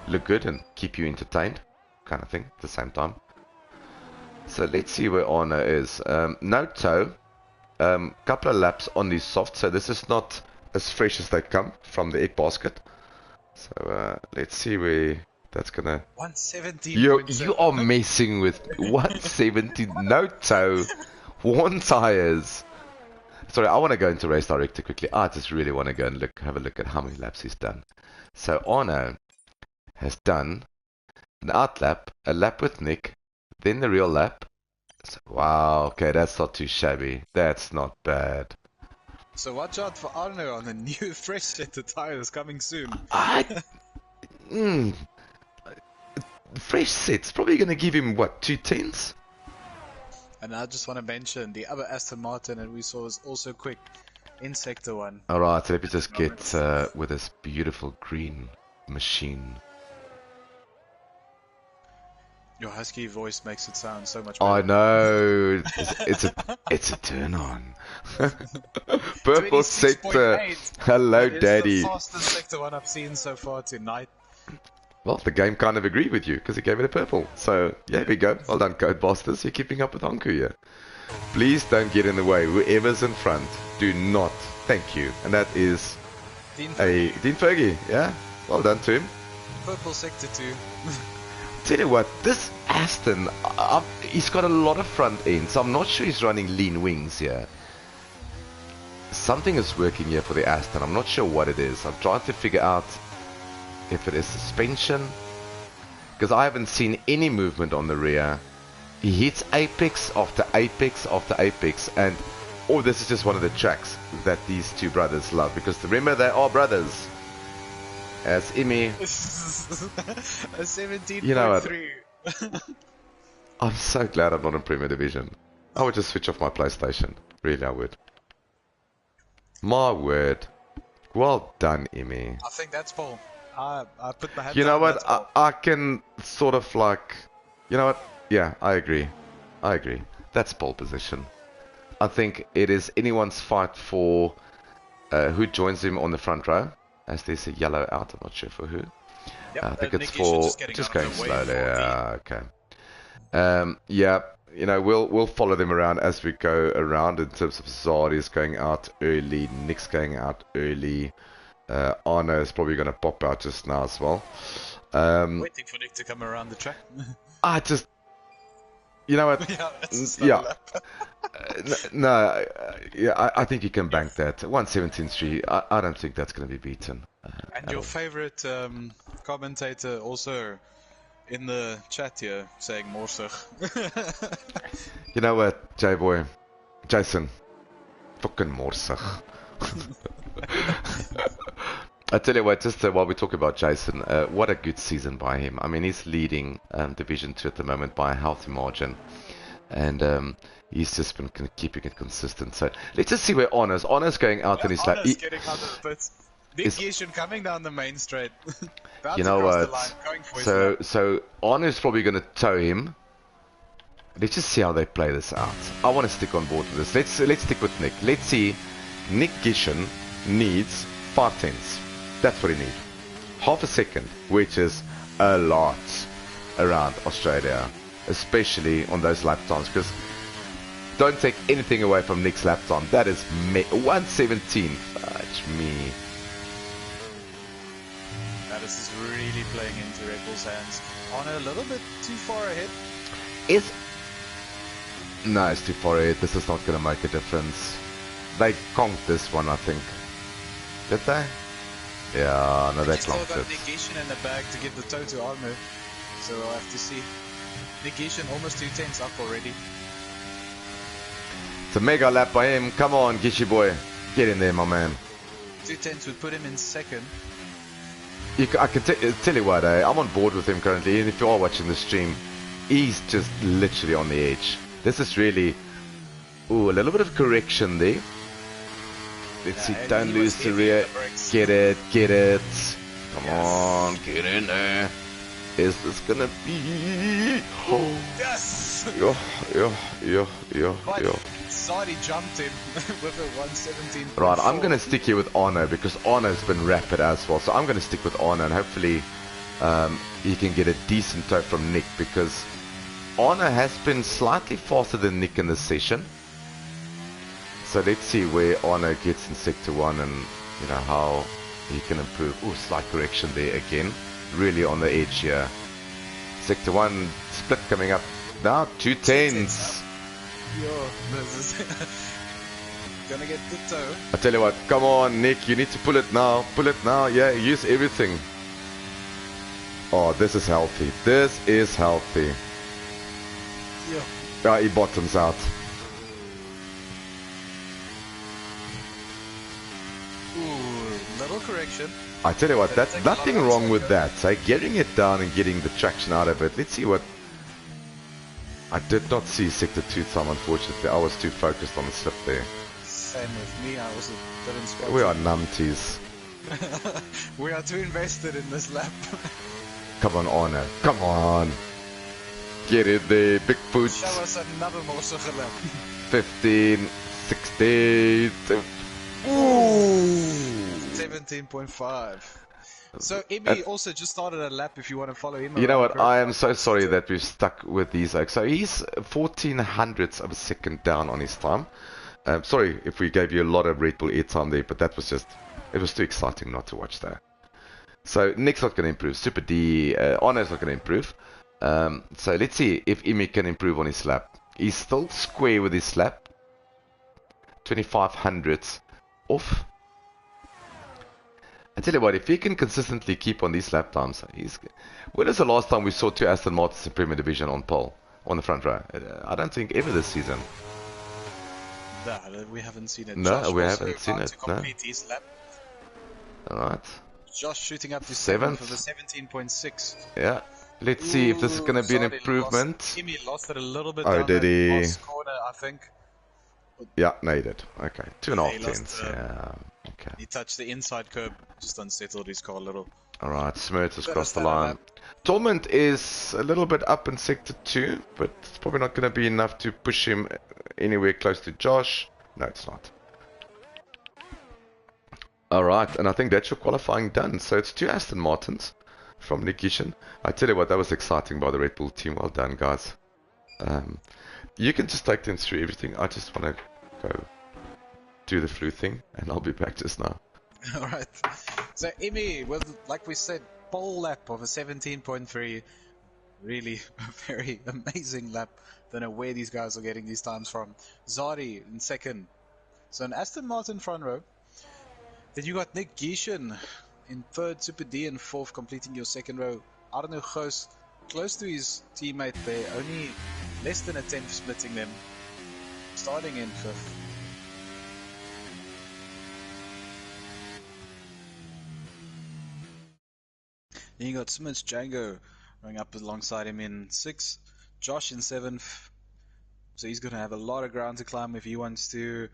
look good and keep you entertained, kind of thing, at the same time. So let's see where Arno is. No tow. Couple of laps on the soft, so this is not as fresh as they come from the egg basket. So let's see where that's gonna. 117. You are messing with 170. No tow, worn tires. Sorry, I want to go into race director quickly. I just really want to go and have a look at how many laps he's done. So Arno has done an out lap, a lap with Nick, then the real lap. So, wow, okay, that's not too shabby. That's not bad. So watch out for Arno on the new fresh set of tires coming soon. Fresh set's probably going to give him, what, 210s? And I just want to mention the other Aston Martin that we saw was also quick in Sector 1. Alright, so let me just get with this beautiful green machine. Your husky voice makes it sound so much better. I know, it's a turn on. Purple sector, hello daddy. It's the fastest Sector 1 I've seen so far tonight. Well, the game kind of agreed with you because he gave it a purple. So, yeah, here we go. Well done, Codebusters. You're keeping up with Honku here. Please don't get in the way. Whoever's in front, do not. Thank you. And that is Dean Fergie. Yeah, well done to him. Purple Sector 2. Tell you what, this Aston, he's got a lot of front end, so I'm not sure he's running lean wings here. Something is working here for the Aston. I'm not sure what it is. I'm trying to figure out if it is suspension, because I haven't seen any movement on the rear. He hits apex after apex after apex, and this is just one of the tracks that these two brothers love, because remember, they are brothers. As Imi, a 17.3. You know what? I'm so glad I'm not in Premier Division. I would just switch off my PlayStation. Really, I would. My word. Well done, Imi. I think that's Paul. I put my hand You know down, what? I can sort of like... You know what? Yeah, I agree. I agree. That's pole position. I think it is anyone's fight for who joins him on the front row. As there's a yellow out, I'm not sure for who. Yep, I think it's for just going slowly. Okay. Yeah, you know, we'll follow them around as we go around. In terms of Zari's going out early, Nick's going out early. Arno is probably going to pop out just now as well. Waiting for Nick to come around the track. I just, you know what? Yeah. I think you can bank that 117.3. I don't think that's going to be beaten. And your favorite commentator also in the chat here saying morsig. You know what, J-boy, Jason, fucking morsig. I tell you what, just while we talk about Jason, what a good season by him. I mean, he's leading Division 2 at the moment by a healthy margin. And he's just been keeping it consistent. So let's just see where Arno's going out, and he's like... getting out of the pits. Big Gishin coming down the main straight. You know what? So Arno's probably going to tow him. Let's just see how they play this out. I want to stick on board with this. Let's stick with Nick. Let's see. Nick Gishin needs 5/10. That's what he needs. Half a second, which is a lot around Australia, especially on those lap times, because don't take anything away from Nick's lap time. That is 117. Fudge me. This is really playing into Red Bull's hands. On a little bit too far ahead. No, it's too far ahead. This is not going to make a difference. They conked this one, I think. Did they? Yeah, no, they conked it. Negation in the bag to get the toe to Arno. So I'll have to see. Negation almost 2/10 up already. It's a mega lap by him. Come on, Gishi boy. Get in there, my man. 2/10 would put him in second. I can tell you what, I'm on board with him currently, and if you are watching the stream, he's just literally on the edge. This is really... Ooh, a little bit of correction there. Let's see, don't lose the rear. Get it. Come on, get in there. Is this gonna be... Oh, yes! Yo. Zari jumped him with a 117. Right, I'm going to stick here with Arno because Arno's been rapid as well. So I'm going to stick with Arno, and hopefully he can get a decent tow from Nick, because Arne has been slightly faster than Nick in this session. So let's see where Arne gets in Sector 1 and, you know, how he can improve. Oh, slight correction there again. Really on the edge here. Sector 1 split coming up now. 210s. Yo, this is gonna get the toe. I tell you what, come on, Nick, you need to pull it now. Pull it now. Yeah, use everything. Oh, this is healthy. This is healthy. Yo. Ah, he bottoms out. Ooh, little correction. I tell you what, that's nothing wrong with that. So getting it down and getting the traction out of it. Let's see what... I did not see Sector 2 time, unfortunately. I was too focused on the slip there. Same with me, I also didn't spot We are numpties. We are too invested in this lap. Come on, Arne. Come on. Get it there, Bigfoot. Show us another morsige lap. 15, 16... Ooh! 17.5. So Emmy also just started a lap if you want to follow him. You know what, I am so sorry that we've stuck with these. So he's 1400ths of a second down on his time. Sorry if we gave you a lot of Red Bull airtime there, but that was just, it was too exciting not to watch that. So Nick's not going to improve. Super D, Arno's not going to improve. So let's see if Emmy can improve on his lap. He's still square with his lap. 2500ths off. I tell you what, if he can consistently keep on these lap times, when was the last time we saw two Aston Martins in Premier Division on pole, on the front row? I don't think ever this season. No, we haven't seen it. No, Josh we haven't seen it. No. His lap. Alright. Josh shooting up to 7th Seventh. for the 17.6. Yeah. Let's see if this is going to be an improvement. Emmy lost it a little bit. Oh, did he? Last corner, I think. Yeah, no, he did. Okay. 2.5 he tenths. lost, Yeah. Okay. He touched the inside curb, just unsettled his car a little. Alright, Smirts has Better crossed the stand line. up. Torment is a little bit up in Sector 2, but it's probably not going to be enough to push him anywhere close to Josh. No, it's not. Alright, and I think that's your qualifying done. So it's two Aston Martins from Nick Gishen. I tell you what, that was exciting by the Red Bull team. Well done, guys. You can just take them through everything. I just want to go do the flu thing, and I'll be back just now. Alright. So Emmy, well, like we said, pole lap of a 17.3. Really a very amazing lap. Don't know where these guys are getting these times from. Zari in second. So an Aston Martin front row. Then you got Nick Gishen in third, Super D in fourth, completing your second row. Arno Goos close to his teammate there, only less than a tenth splitting them. Starting in fifth. Then you got Smith Django running up alongside him in sixth. Josh in seventh. So he's going to have a lot of ground to climb if he wants to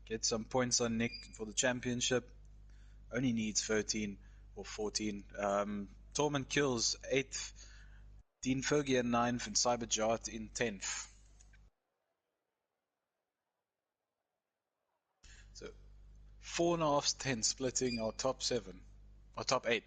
get some points on Nick for the championship. Only needs 13 or 14. Torment kills 8th. Dean Fergie in 9th and Cyberjart in 10th. So 4.5 10 splitting our top 7 or top 8.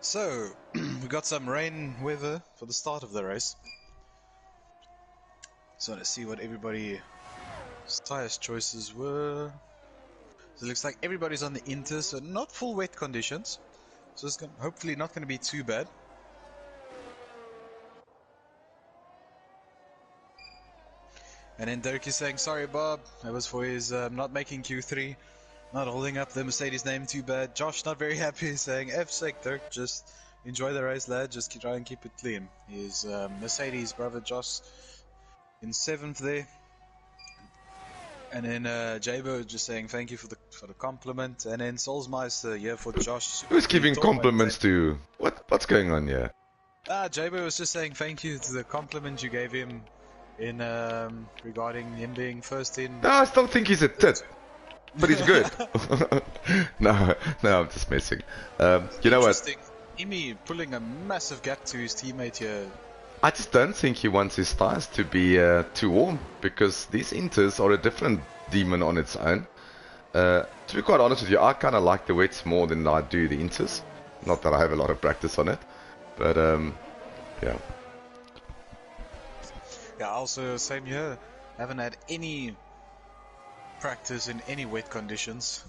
So, we got some rain weather for the start of the race. So let's see what everybody's tires choices were. So it looks like everybody's on the Inter, so not full wet conditions. So it's hopefully not going to be too bad. And then Dirk is saying, sorry Bob, that was for his not making Q3. Not holding up the Mercedes name too bad. Josh not very happy, saying, F sake Dirk, just enjoy the race lad, just try and keep it clean. His Mercedes brother Josh in 7th there. And then Jabo just saying thank you for the compliment. And then Solsmeister, yeah, for Josh. Who's giving compliments to? What's going on here? Jabo was just saying thank you to the compliment you gave him in regarding him being first in. No, I still think he's a tit, but he's good. no, I'm just messing. You know what? Imi pulling a massive gap to his teammate here. I just don't think he wants his tires to be too warm, because these Inters are a different demon on its own. To be quite honest with you, I kind of like the wets more than I do the Inters. Not that I have a lot of practice on it, but yeah. Yeah, also same here. Haven't had any practice in any wet conditions.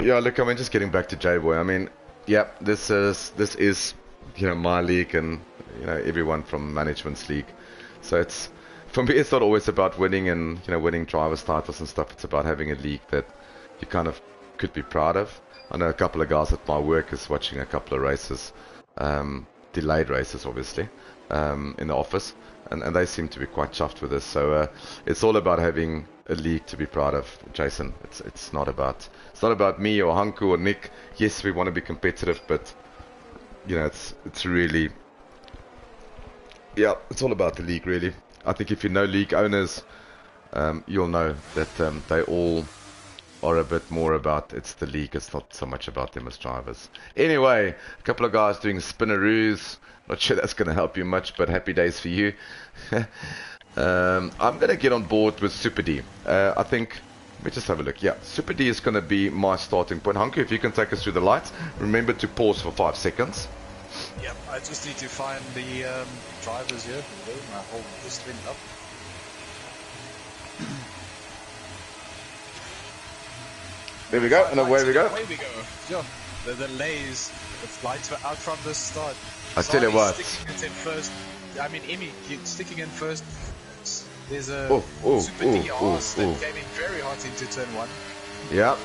Yeah, look, I mean, just getting back to J-Boy, I mean, yeah, this is you know, my league and, you know, everyone from management's league. So it's, for me, it's not always about winning and, you know, winning drivers titles and stuff. It's about having a league that you kind of could be proud of. I know a couple of guys at my work is watching a couple of races, delayed races, obviously, in the office, and they seem to be quite chuffed with this. So it's all about having a league to be proud of, Jason. It's not about me or Hanku or Nick. Yes, we want to be competitive, but you know, it's really, yeah, it's all about the league, really. I think if you know league owners, you'll know that they all are a bit more about it's the league. It's not so much about them as drivers. Anyway, a couple of guys doing spinneroos. Not sure that's going to help you much, but happy days for you. I'm going to get on board with Super D. I think, let me just have a look. Yeah, Super D is going to be my starting point. Hanku, if you can take us through the lights, remember to pause for 5 seconds. Yep, I just need to find the drivers here. My whole list went up. There we go, and away we go. Away we go. Yeah, the delays, the lights were out from the start. I tell you what. Sticking it in first. I mean, Emmy sticking in first. There's a Super DRs that came in very hot into turn 1. Yeah.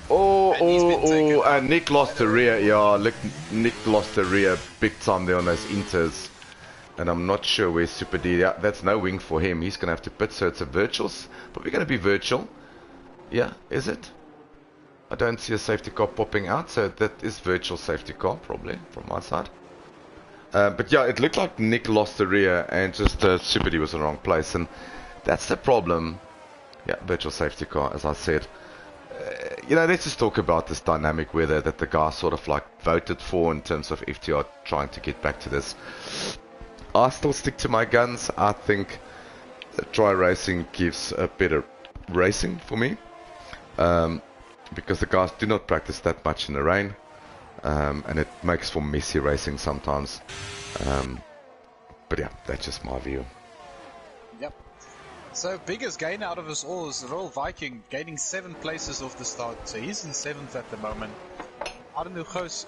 And Nick lost the rear. Yeah, look, Nick lost the rear big time there on those Inters. And I'm not sure where Super D. Yeah, that's no wing for him. He's going to have to pit, so it's a virtual. Probably going to be virtual. Yeah, is it? I don't see a safety car popping out, so that is virtual safety car, probably, from my side. But yeah, it looked like Nick lost the rear and just Super D was in the wrong place. And that's the problem. Yeah, virtual safety car, as I said. You know, let's just talk about this dynamic weather that the guy sort of like voted for in terms of FTR trying to get back to this. I still stick to my guns. I think dry racing gives a better racing for me. Because the guys do not practice that much in the rain. And it makes for messy racing sometimes. But yeah, that's just my view. Yep. So biggest gain out of us all is the Royal Viking gaining 7 places off the start. So he's in 7th at the moment. Arnuchos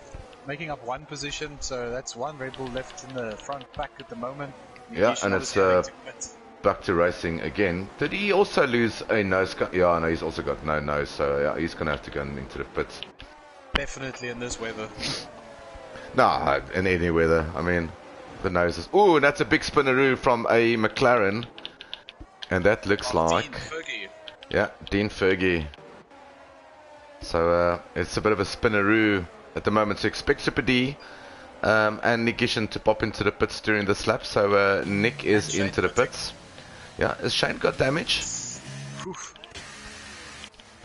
making up 1 position, so that's 1 Red Bull left in the front pack at the moment. Yeah, and it's back to racing again. Did he also lose a nose? Yeah, no, he's also got no nose, so yeah, he's gonna have to go into the pits. Definitely in this weather. Nah, in any weather. I mean, the noses. Ooh, and that's a big spinneroo from a McLaren. And that looks like... Dean Fergie. Yeah, Dean Fergie. So, it's a bit of a spinneroo at the moment. So expect Super D and Nick Gishin to pop into the pits during this lap. So, Nick is into the pits. Yeah, has Shane got damage? Oof.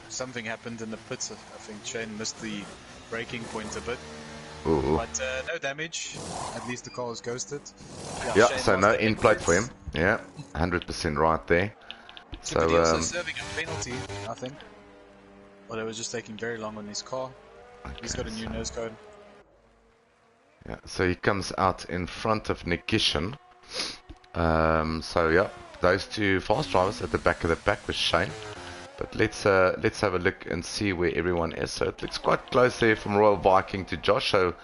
Something happened in the pits. I think Shane missed the braking point a bit. Ooh. But no damage. At least the car was ghosted. Yeah, so no in plate for him. Yeah, 100% right there. So also serving a penalty, I think. Or they were just taking very long on his car. He's got a new nose cone. Yeah, so he comes out in front of Nick Gishan. So yeah, those two fast drivers at the back of the pack with Shane. But let's have a look and see where everyone is. So it looks quite close there from Royal Viking to Josh. So,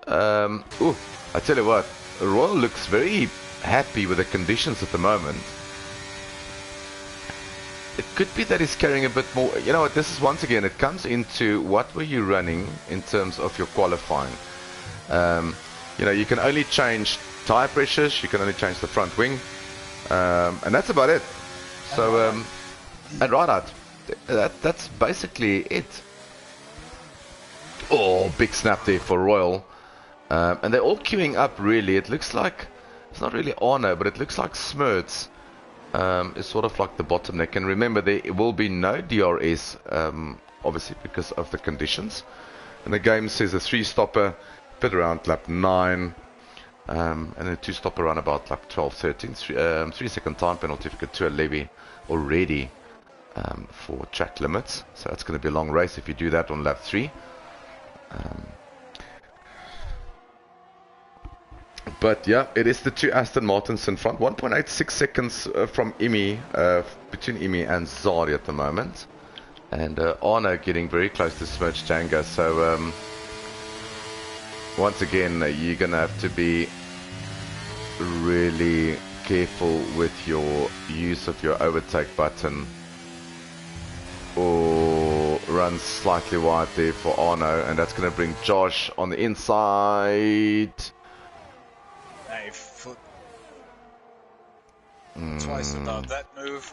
I tell you what, Royal looks very happy with the conditions at the moment. It could be that he's carrying a bit more. You know what? This is once again, it comes into what were you running in terms of your qualifying. You know, you can only change tire pressures, you can only change the front wing, and that's about it. So, and right out, that's basically it. Oh, big snap there for Royal. And they're all queuing up really. It looks like, it's not really Arno, but it looks like Smurds is sort of like the bottleneck. And remember, there will be no DRS, obviously because of the conditions. And the game says a 3-stopper, pit around lap 9, and a 2-stopper around about lap 12, 13. 3-second time penalty if you get to a levy already for track limits. So that's going to be a long race if you do that on lap 3. But yeah, it is the two Aston Martins in front. 1.86 seconds from Imi, between Imi and Zari at the moment. And Arno getting very close to Smirch Django. So once again, you're going to have to be really careful with your use of your overtake button. Or runs slightly wide there for Arno. And that's going to bring Josh on the inside. Twice about that move.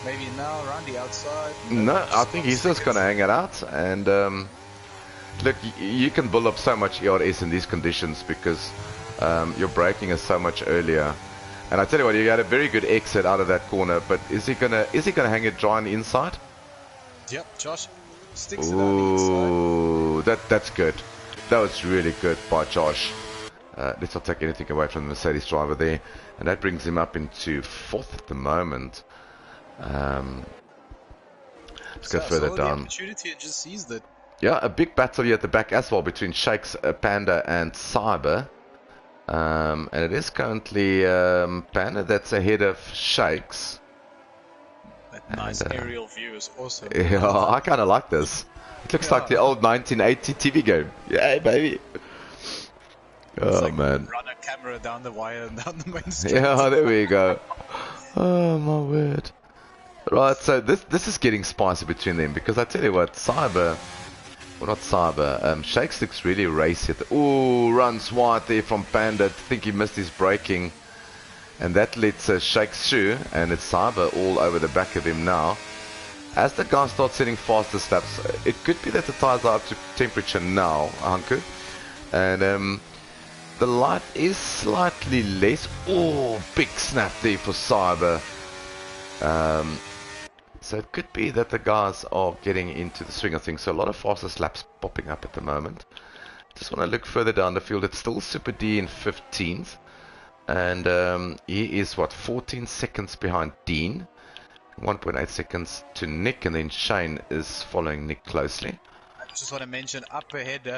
Maybe now around the outside. No, I think he's just going to hang it out. And look, you can build up so much ERS in these conditions because your braking is so much earlier. And I tell you what, you got a very good exit out of that corner. But is he gonna hang it dry on the inside? Yep, Josh sticks it on the inside. That's good. That was really good by Josh. Let's not take anything away from the Mercedes driver there. And that brings him up into 4th at the moment. Let's go further down. The opportunity and just seized it. Yeah, a big battle here at the back as well between Shakes, Panda and Cyber. And it is currently Panda that's ahead of Shakes. That nice aerial view is awesome. Yeah, I kind of like this. It looks like the old 1980 TV game. Yeah, baby. It's like man. Run a camera down the wire and down the main street. Yeah, there we go. Oh my word. Right, so this is getting spicy between them because I tell you what, Cyber, well not Cyber, Shakes looks really racy. Ooh, runs wide there from Panda. I think he missed his braking. And that lets Shakes through, and it's Cyber all over the back of him now. As the guys start setting faster steps, it could be that the tires are up to temperature now, Hanku. And the light is slightly less. Oh, big snap there for Cyber. So it could be that the guys are getting into the swing of things. So a lot of fastest laps popping up at the moment. Just want to look further down the field. It's still Super D in 15th. And he is, 14 seconds behind Dean. 1.8 seconds to Nick. And then Shane is following Nick closely. I just want to mention up ahead,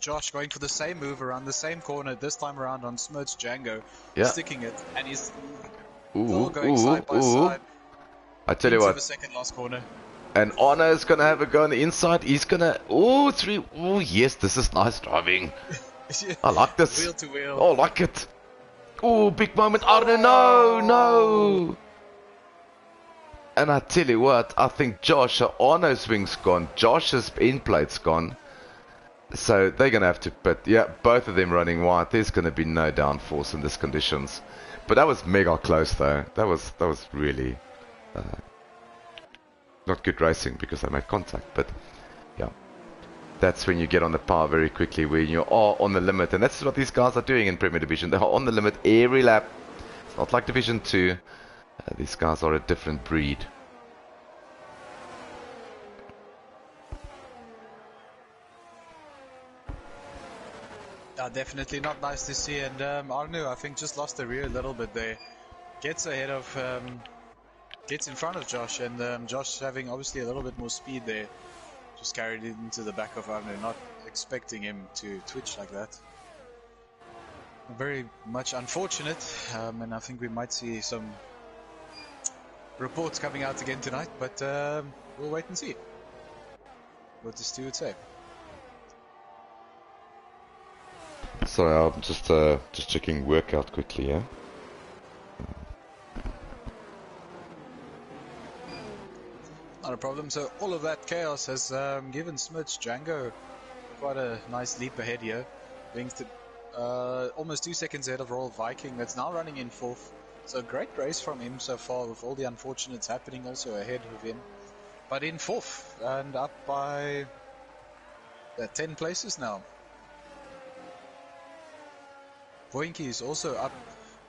Josh going for the same move around the same corner, this time around on Smirch Django, sticking it, and he's all going side by side. I tell you what, the second last corner. And Arno is going to have a go on the inside. He's going to, yes, this is nice driving. I like this. Wheel to wheel. Oh, I like it. Oh, big moment. Arno, no. And I tell you what, I think Arno's wing's gone. Josh's end plate's gone. So they're going to have to pit. Yeah, both of them running wide. There's going to be no downforce in these conditions. But that was mega close though. That was really not good racing because they made contact. But yeah, that's when you get on the power very quickly, when you are on the limit. And that's what these guys are doing in Premier Division. They are on the limit every lap. It's not like Division 2. These guys are a different breed. Definitely not nice to see. And Arno, I think, just lost the rear a little bit there. Gets ahead of, gets in front of Josh, and Josh having obviously a little bit more speed there. Just carried it into the back of Arno. Not expecting him to twitch like that. Very much unfortunate, and I think we might see some reports coming out again tonight, but we'll wait and see what the steward say. Sorry, I'm just checking workout quickly, yeah? Not a problem. So all of that chaos has given Smith's Django quite a nice leap ahead here. Brings to almost 2 seconds ahead of Royal Viking, that's now running in 4th. So great race from him so far, with all the unfortunates happening also ahead of him. But in 4th and up by 10 places now. Boinky is also up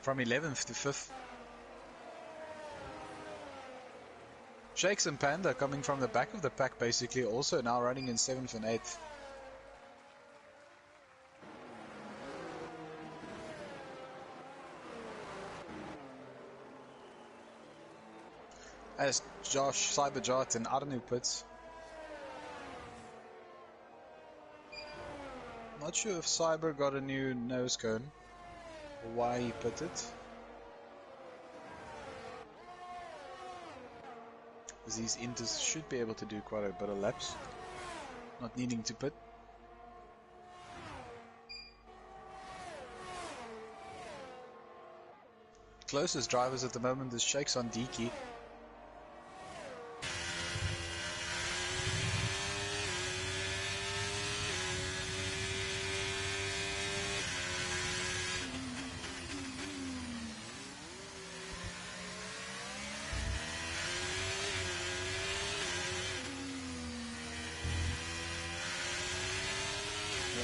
from 11th to 5th. Shakes and Panda coming from the back of the pack basically, also now running in 7th and 8th. As Josh, Cyberjot and Arnu pits. Not sure if Cyber got a new nose cone or why he put it. Because these inters should be able to do quite a bit of laps, not needing to pit. Closest drivers at the moment is Shakes on Diki.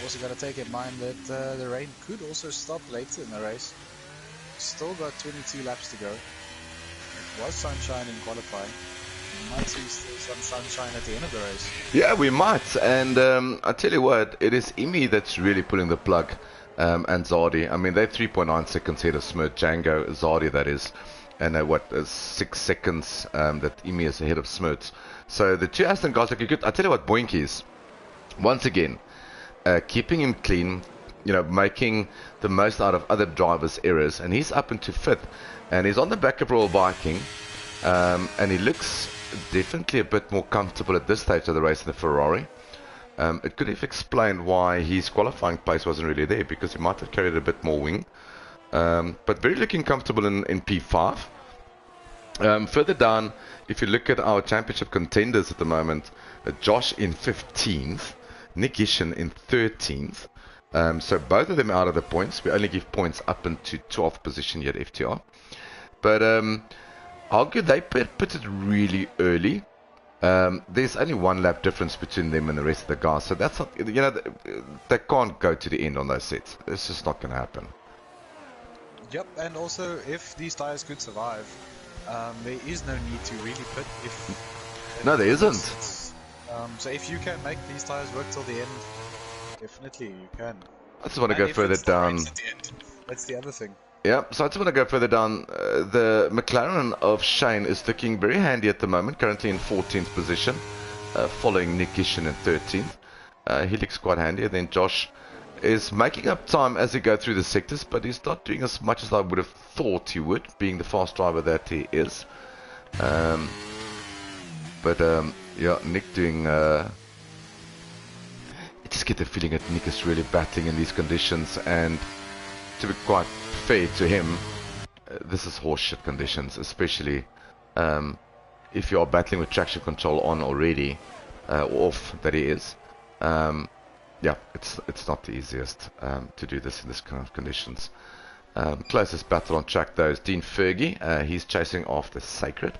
Also got to take in mind that the rain could also stop later in the race. Still got 22 laps to go. It was sunshine in qualifying. We might see still some sunshine at the end of the race. Yeah, we might. And I tell you what, it is Imi that's really pulling the plug, and Zardi. I mean, they're 3.9 seconds ahead of Smurf, Django, Zardi that is. And 6 seconds that Imi is ahead of Smurf. So the two Aston guys look good. I tell you what, Boinky is, once again, keeping him clean, you know, making the most out of other drivers' errors, and he's up into 5th, and he's on the back of Royal Viking, and he looks definitely a bit more comfortable at this stage of the race in the Ferrari. It could have explained why his qualifying pace wasn't really there, because he might have carried a bit more wing, but very looking comfortable in P5. Further down, if you look at our championship contenders at the moment, Josh in 15th, Nick Gishin in 13th. So both of them out of the points. We only give points up into 12th position yet, FTR. But argue they pitted really early. There's only 1 lap difference between them and the rest of the guys. So that's not, you know, they can't go to the end on those sets. It's just not going to happen. Yep, and also if these tires could survive, there is no need to really pit. No, there isn't. So if you can make these tires work till the end, definitely you can. I just want to go further down. That's the other thing. Yeah, so I just want to go further down. The McLaren of Shane is looking very handy at the moment, currently in 14th position, following Nick Gishin in 13th. He looks quite handy. And then Josh is making up time as he go through the sectors, but he's not doing as much as I would have thought he would, being the fast driver that he is. Yeah, Nick doing... I just get the feeling that Nick is really battling in these conditions, and to be quite fair to him, this is horseshit conditions, especially if you are battling with traction control on already, off that he is. Yeah, it's not the easiest to do this in this kind of conditions. Closest battle on track though is Dean Fergie. He's chasing after Sacred.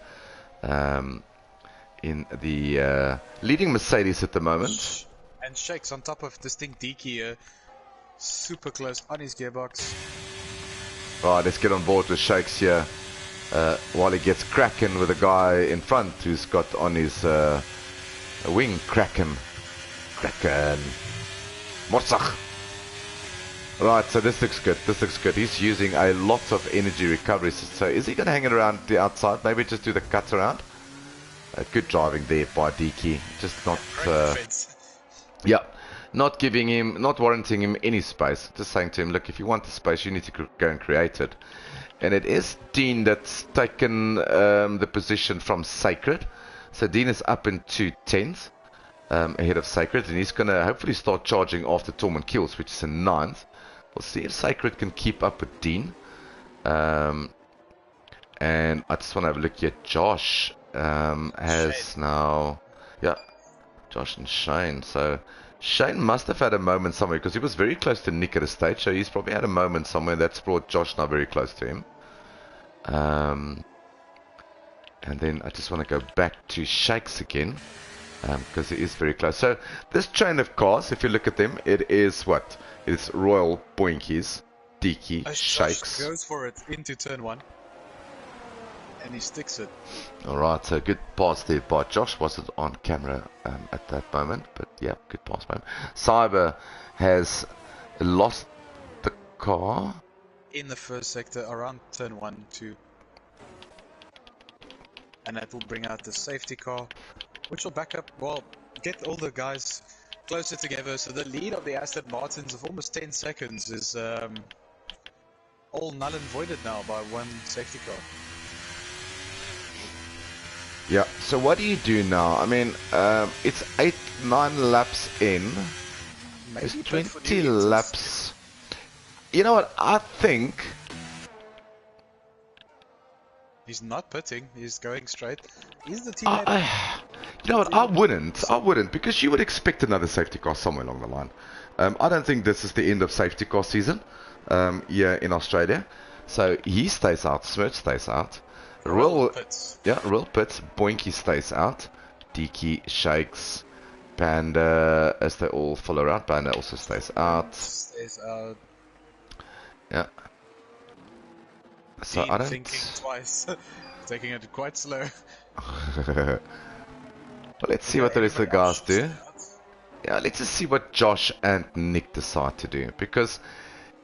In the leading Mercedes at the moment. And Shakes on top of distinct Diki here. Super close on his gearbox. Right, let's get on board with Shakes here. While he gets cracking with the guy in front who's got on his wing Kraken. Morsach. Right, so this looks good. This looks good. He's using a lot of energy recovery. So is he going to hang it around the outside? Maybe just do the cut around? Good driving there by Diki. Just not... yeah. not giving him, not warranting him any space. Just saying to him, look, if you want the space, you need to go and create it. And it is Dean that's taken the position from Sacred. So Dean is up in 2/10 ahead of Sacred, and he's going to hopefully start charging after Torment kills, which is in 9th. We'll see if Sacred can keep up with Dean. And I just want to have a look here. Josh has Shane. now... Yeah, Josh and Shane. So Shane must have had a moment somewhere, because he was very close to Nick at a stage, so he's probably had a moment somewhere that's brought Josh now very close to him. And then I just want to go back to Shakes again, because it is very close. So this train of cars, if you look at them, it is what? It's Royal, Boinkies, Deaky, As Shakes. Josh goes for it into turn 1. And he sticks it. Alright, so good pass there by Josh. Wasn't on camera at that moment, but yeah, good pass by him. Cyber has lost the car. In the first sector, around turn 1, 2. And that will bring out the safety car, which will back up, well, get all the guys closer together. So the lead of the Aston Martins of almost 10 seconds is all null and voided now by one safety car. Yeah, so what do you do now? I mean, it's 8-9 laps in. Maybe It's pit for 20 new users. laps. You know what? I think... He's not pitting, he's going straight. He's the teammate. You know what? I wouldn't, because you would expect another safety car somewhere along the line. I don't think this is the end of safety car season here in Australia. So he stays out, Smirch stays out. Real Pits. Yeah, Real Pits, Boinky stays out. Deaky, Shakes, Panda, as they all follow around. Panda also stays out. Stays out. Yeah. So Dean I don't... thinking twice. Taking it quite slow. Well, let's see what the rest of the guys do. Yeah, let's just see what Josh and Nick decide to do. Because,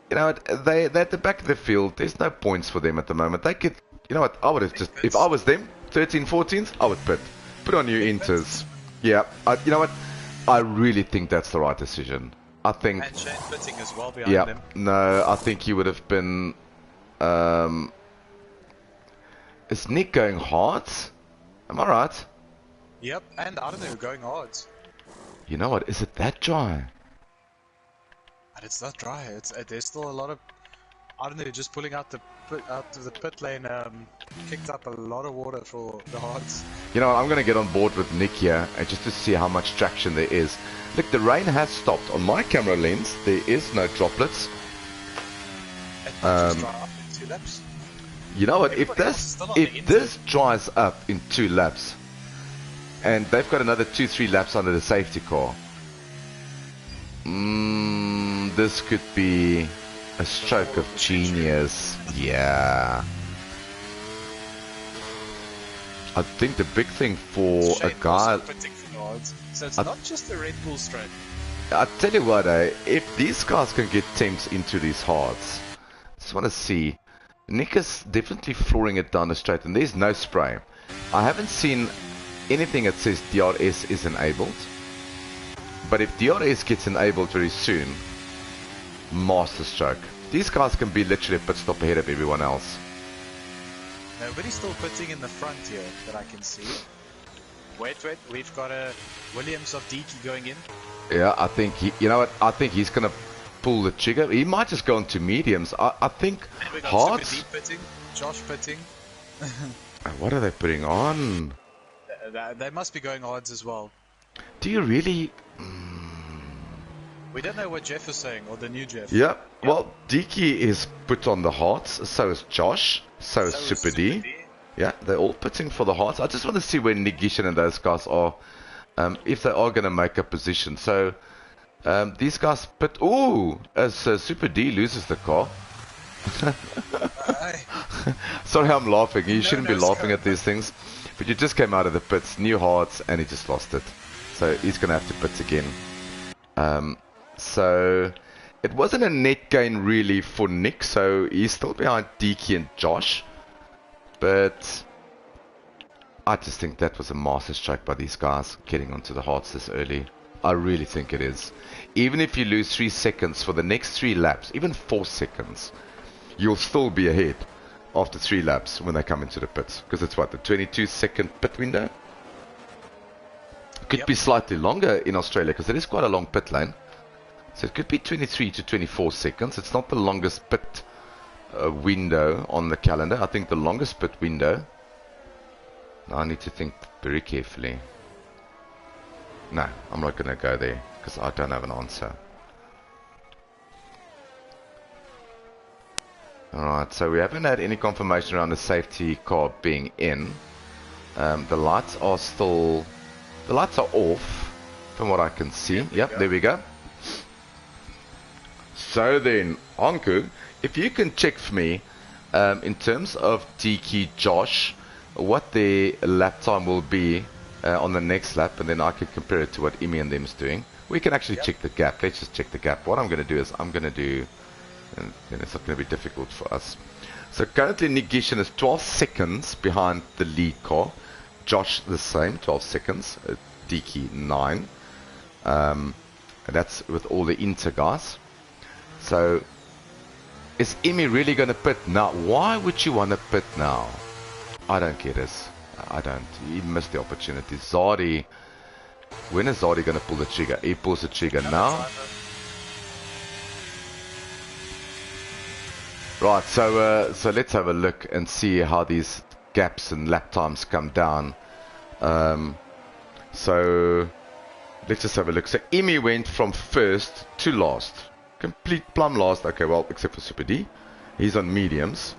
you know, they're at the back of the field. There's no points for them at the moment. They could... You know what? I would have just... If I was them, 13, 14s, I would pit. Put on your inters. Yeah. You know what? I really think that's the right decision. I think... And Shane pitting as well behind him. No, I think he would have been... Is Nick going hard? Am I right? Yep, and I don't know, going hard. You know what? Is it that dry? And it's not dry. There's still a lot of, I don't know, just pulling out of the pit lane kicked up a lot of water for the hards. You know what? I'm going to get on board with Nick here and just to see how much traction there is. Look, the rain has stopped. On my camera lens, there is no droplets. It might just dry up in 2 laps. You know what? Everybody else is still on the If this dries up in 2 laps, and they've got another 2-3 laps under the safety car, this could be a stroke of genius. Yeah. I think the big thing for Shane a guy... also pitting for the hards. So it's not just the Red Bull straight. I tell you what, if these guys can get temps into these hards, I just want to see. Nick is definitely flooring it down the straight, and there's no spray. I haven't seen anything that says DRS is enabled, but if DRS gets enabled very soon, master stroke. These guys can be literally a pit stop ahead of everyone else. Nobody's still pitting in the front here that I can see. Wait, we've got a Williams of Deaky going in. Yeah, I think you know what? I think he's gonna pull the trigger. He might just go into mediums. I think And we got hards. Super Deep pitting, Josh pitting. What are they putting on? They must be going hards as well. Do you really? We don't know what Jeff is saying, or the new Jeff. Yeah. Well, Deaky is put on the hearts. So is Josh. So is Super D. Yeah, they're all pitting for the hearts. I just want to see where Nigishan and those guys are, if they are going to make a position. So these guys pit. Ooh, as Super D loses the car. Sorry, I'm laughing. You shouldn't be laughing at these things. But you just came out of the pits, new hearts, and he just lost it. So he's going to have to pit again. So it wasn't a net gain really for Nick. So he's still behind Deaky and Josh. But I just think that was a master stroke by these guys getting onto the hearts this early. I really think it is. Even if you lose 3 seconds for the next 3 laps, even 4 seconds, you'll still be ahead after 3 laps when they come into the pits. Because it's what, the 22-second pit window? Could be slightly longer in Australia because it is quite a long pit lane. So it could be 23 to 24 seconds. It's not the longest pit window on the calendar. I think the longest pit window... Now I need to think very carefully. No, I'm not going to go there because I don't have an answer. Alright, so we haven't had any confirmation around the safety car being in. The lights are still... The lights are off from what I can see. Yep, there we go. So then, Anku, if you can check for me, in terms of Tiki Josh, what their lap time will be on the next lap, and then I can compare it to what Imi and them is doing. We can actually check the gap. Let's just check the gap. What I'm going to do is I'm going to do, and then it's not going to be difficult for us. So currently Nick Gishan is 12 seconds behind the lead car. Josh the same, 12 seconds. Tiki 9. And that's with all the Inter guys. So is Imi really going to pit now? Why would you want to pit now? I don't get it. I don't. He missed the opportunity. Zadi. When is Zadi going to pull the trigger? He pulls the trigger now. Right, so let's have a look and see how these gaps and lap times come down. So let's just have a look. So Imi went from first to last. Complete plumb last. Okay, well, except for Super D. He's on mediums.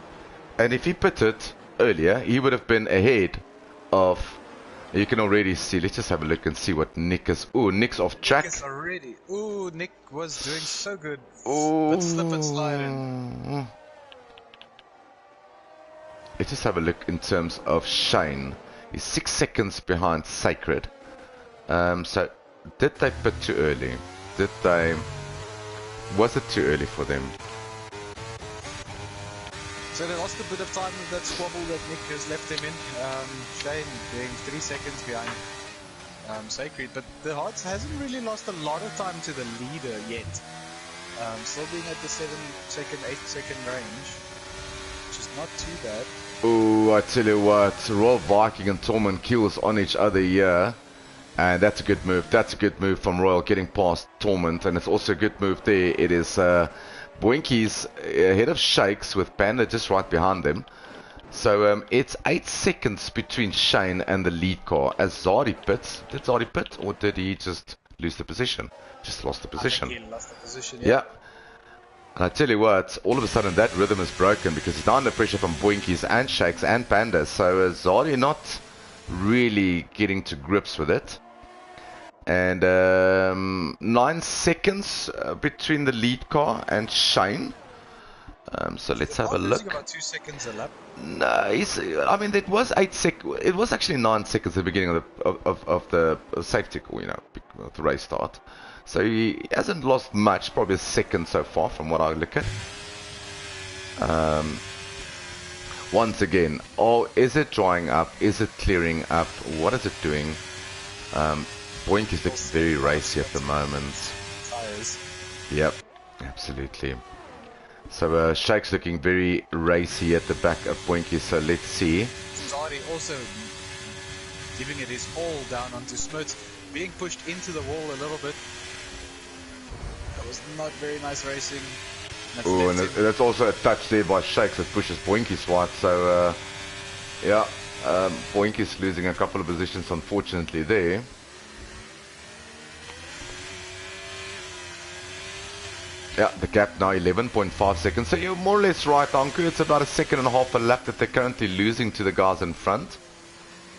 And if he pitted earlier, he would have been ahead of... You can already see. Let's just have a look and see what Nick is... Ooh, Nick's off track. Nick is already... Ooh, Nick was doing so good. But slip and slide in. Let's just have a look in terms of Shane. He's 6 seconds behind Sacred. So, did they pit too early? Did they... Was it too early for them? So they lost a bit of time with that squabble that Nick has left them in. Shane being 3 seconds behind Sacred, but the Hearts hasn't really lost a lot of time to the leader yet. Still being at the 7-second, 8-second range, which is not too bad. Oh, I tell you what, Royal Viking and Tormund kills on each other here. And that's a good move. That's a good move from Royal getting past Tormund. And it's also a good move there. It is Boinky's ahead of Shakes with Panda just right behind them. So it's 8 seconds between Shane and the lead car. As Zadi pits, did Zadi pit or did he just lose the position? Just lost the position. I think he lost the position, yeah. And I tell you what, all of a sudden that rhythm is broken because he's now under pressure from Boinkies and Shakes and Pandas. So Zadi not really getting to grips with it. And 9 seconds between the lead car and Shane. So let's have a look. About 2 seconds a lap. No, I mean it was 8 seconds. It was actually 9 seconds at the beginning of the safety call, you know, the race start. So he hasn't lost much, probably a second so far from what I look at. Once again, is it drying up? Is it clearing up? What is it doing? Boink is looking very racy at the moment. Tires. Yep, absolutely. So Shake's looking very racy at the back of Boinky, so let's see. Zadi also giving it his all down onto Smuts, being pushed into the wall a little bit. That was not very nice racing. Oh, and that's also a touch there by Shakes that pushes Boinky's right, so yeah, Boinky's losing a couple of positions unfortunately there. Yeah, the gap now 11.5 seconds. So you're more or less right, Anku. It's about a second and a half a lap that they're currently losing to the guys in front.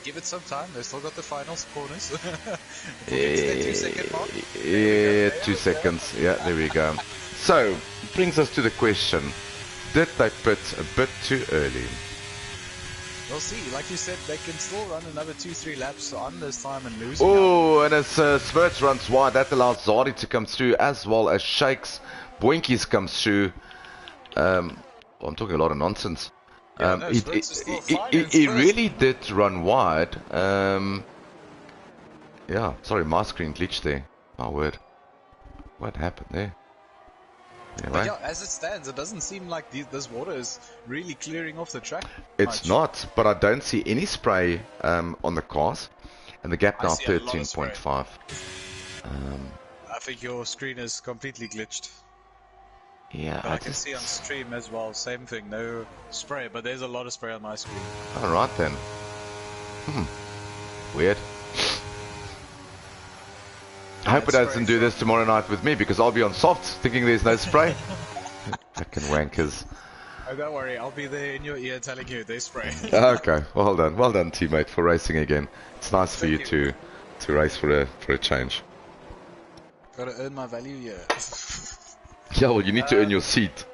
Give it some time. They've still got the final corners. Yeah, 2 second mark. Yeah, 2 seconds. Yeah, there we go. So, brings us to the question. Did they pit a bit too early? We'll see. Like you said, they can still run another 2-3 laps on this time and lose. Oh, and as Smirts runs wide, that allows Zadi to come through as well as Shakes. Boinkies comes through. I'm talking a lot of nonsense. Yeah, no, he really did run wide. Yeah, sorry, my screen glitched there. My word. What happened there? But Anyway, yeah, as it stands, it doesn't seem like this water is really clearing off the track it's much. not, but I don't see any spray on the cars. And the gap I now see a lot of spray. 13.5. I think your screen is completely glitched. Yeah, But I can see on stream as well, same thing, no spray, but there's a lot of spray on my screen. Alright then. Weird. I hope it doesn't do this tomorrow night with me, because I'll be on softs thinking there's no spray. Fucking wankers. Oh, don't worry, I'll be there in your ear telling you there's spray. Okay, well done teammate, for racing again. It's nice for you to race for a change. Gotta earn my value here. Yeah, well, you need to earn your seat.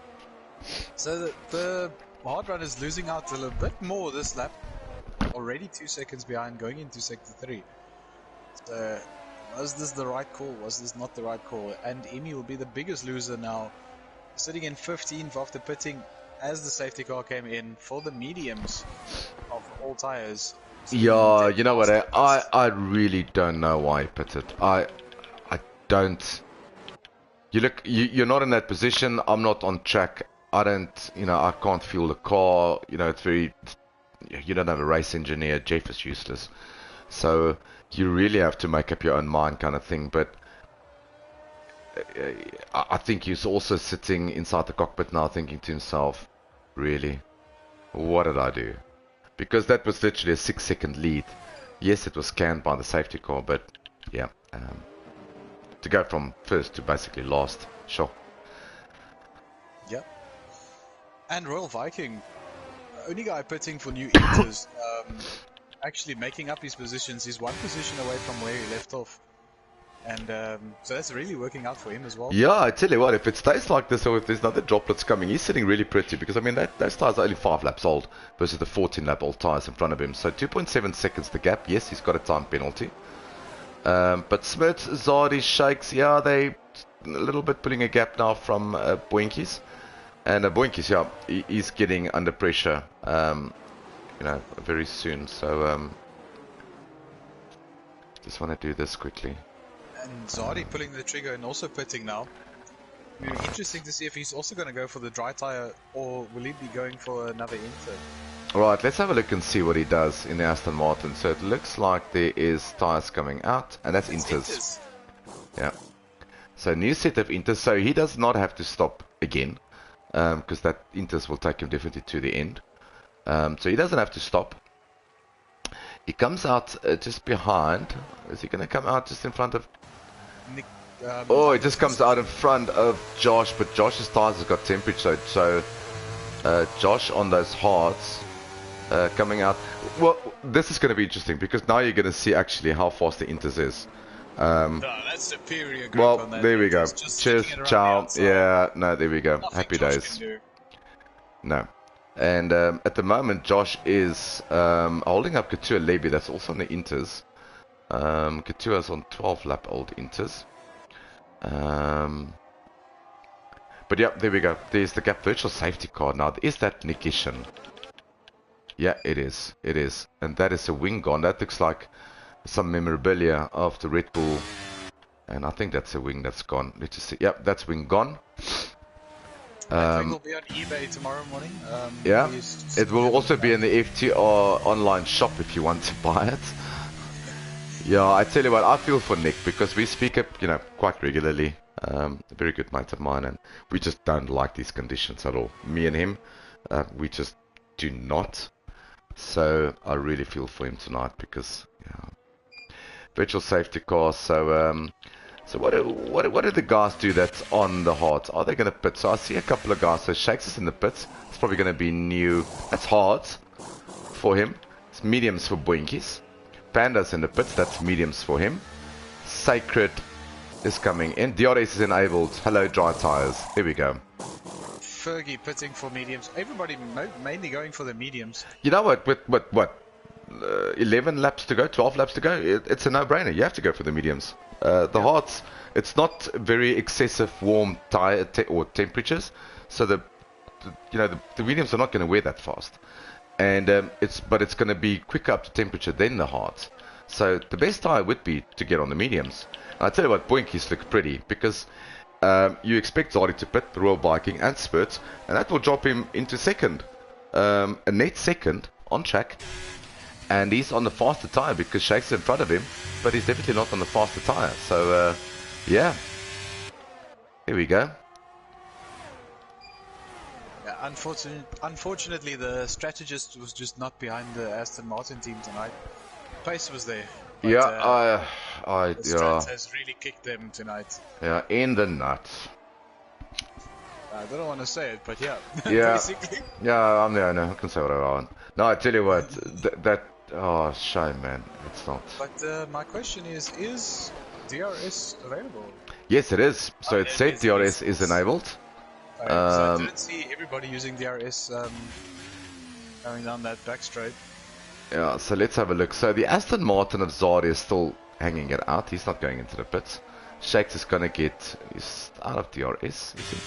So the hard run is losing out a little bit more this lap. Already 2 seconds behind, going into sector 3. So, was this the right call? Was this not the right call? And Emi will be the biggest loser now, sitting in 15th after pitting as the safety car came in for the mediums of all tires. Yeah, you know what? I really don't know why he pitted. I don't. You're not in that position. I'm not on track. I don't. I can't feel the car. It's very. You don't have a race engineer. Jeff is useless. So you really have to make up your own mind, kind of thing. But I think he's also sitting inside the cockpit now, thinking to himself, "Really, what did I do?" Because that was literally a 6-second lead. Yes, it was scanned by the safety car, but yeah, to go from first to basically last, sure. Yep. And Royal Viking, only guy pitting for new Inters, actually making up his positions. He's one position away from where he left off. And so that's really working out for him as well. Yeah, I tell you what, if it stays like this, or if there's another droplets coming, he's sitting really pretty, because I mean those tires are only 5 laps old versus the 14-lap old tires in front of him. So 2.7 seconds the gap. Yes, he's got a time penalty. But Smirts, Zardi, Shakes, yeah, they a little bit putting a gap now from Boinkies. And Boinkies, yeah, he's getting under pressure, very soon. So just want to do this quickly. And Zardi pulling the trigger and also pitting now. It'll be interesting to see if he's also going to go for the dry tire, or will he be going for another Inter? Right, let's have a look and see what he does in the Aston Martin. So it looks like there is tires coming out, and that's Inters. Yeah. So new set of Inters. So he does not have to stop again, because that Inters will take him definitely to the end. So he doesn't have to stop. He comes out just behind. Is he going to come out just in front of Nick? He just comes out in front of Josh, but Josh's tires has got temperature. So Josh on those hards. Coming out. Well, this is going to be interesting, because now you're going to see actually how fast the Inters is. No, that's superior grip Well, on that. there we go. Just Cheers, ciao. the Yeah, no, there we go. Nothing Happy Josh days. can do. No. And at the moment, Josh is holding up Couture Levy. That's also on the Inters. Couture is on 12-lap old Inters. But yeah, there we go. There's the gap virtual safety car. Now, is that Nick Ishan? Yeah, it is. It is. And that is a wing gone. That looks like some memorabilia of the Red Bull. And I think that's a wing that's gone. Let's just see. Yep, that's wing gone. I think it'll be on eBay tomorrow morning. Yeah, it will also be in the FTR online shop if you want to buy it. Yeah, I tell you what, I feel for Nick, because we speak up, quite regularly. A very good mate of mine, and we just don't like these conditions at all. Me and him, we just do not. So I really feel for him tonight, because virtual safety car. So what do the guys do that's on the hards? Are they going to pit? So I see a couple of guys. So Shakes is in the pits. It's probably going to be new. That's hards for him. It's mediums for Boinkies. Panda's in the pits. That's mediums for him. Sacred is coming in. DRS is enabled. Hello, dry tires. Here we go. Fergie pitting for mediums. Everybody mainly going for the mediums. You know what? With what? 11 laps to go, 12 laps to go. It's a no-brainer. You have to go for the mediums. The hards, it's not very excessive warm tire or temperatures, so the mediums are not going to wear that fast, and it's going to be quicker up to temperature than the hards. So the best tyre would be to get on the mediums. And I tell you what, Boinkies look pretty because you expect Zari to pit, Royal Viking and Spurts, and that will drop him into second. A net second on track. And he's on the faster tyre because Shake's in front of him, but he's definitely not on the faster tyre. So, yeah. Here we go. Yeah, unfortunately, the strategist was just not behind the Aston Martin team tonight. Pace was there. But, Yeah, the Strat has really kicked them tonight. Yeah, in the nuts. I don't want to say it, but yeah. Yeah. Basically. Yeah, I can say what I want. No, I tell you what, oh, shame, man. It's not. But my question is DRS available? Yes, it is. So it said DRS is enabled. So I didn't see everybody using DRS going down that back straight. Yeah, so let's have a look. So the Aston Martin of Zari is still hanging it out. He's not going into the pits. Shakes is going to get out of DRS, is he?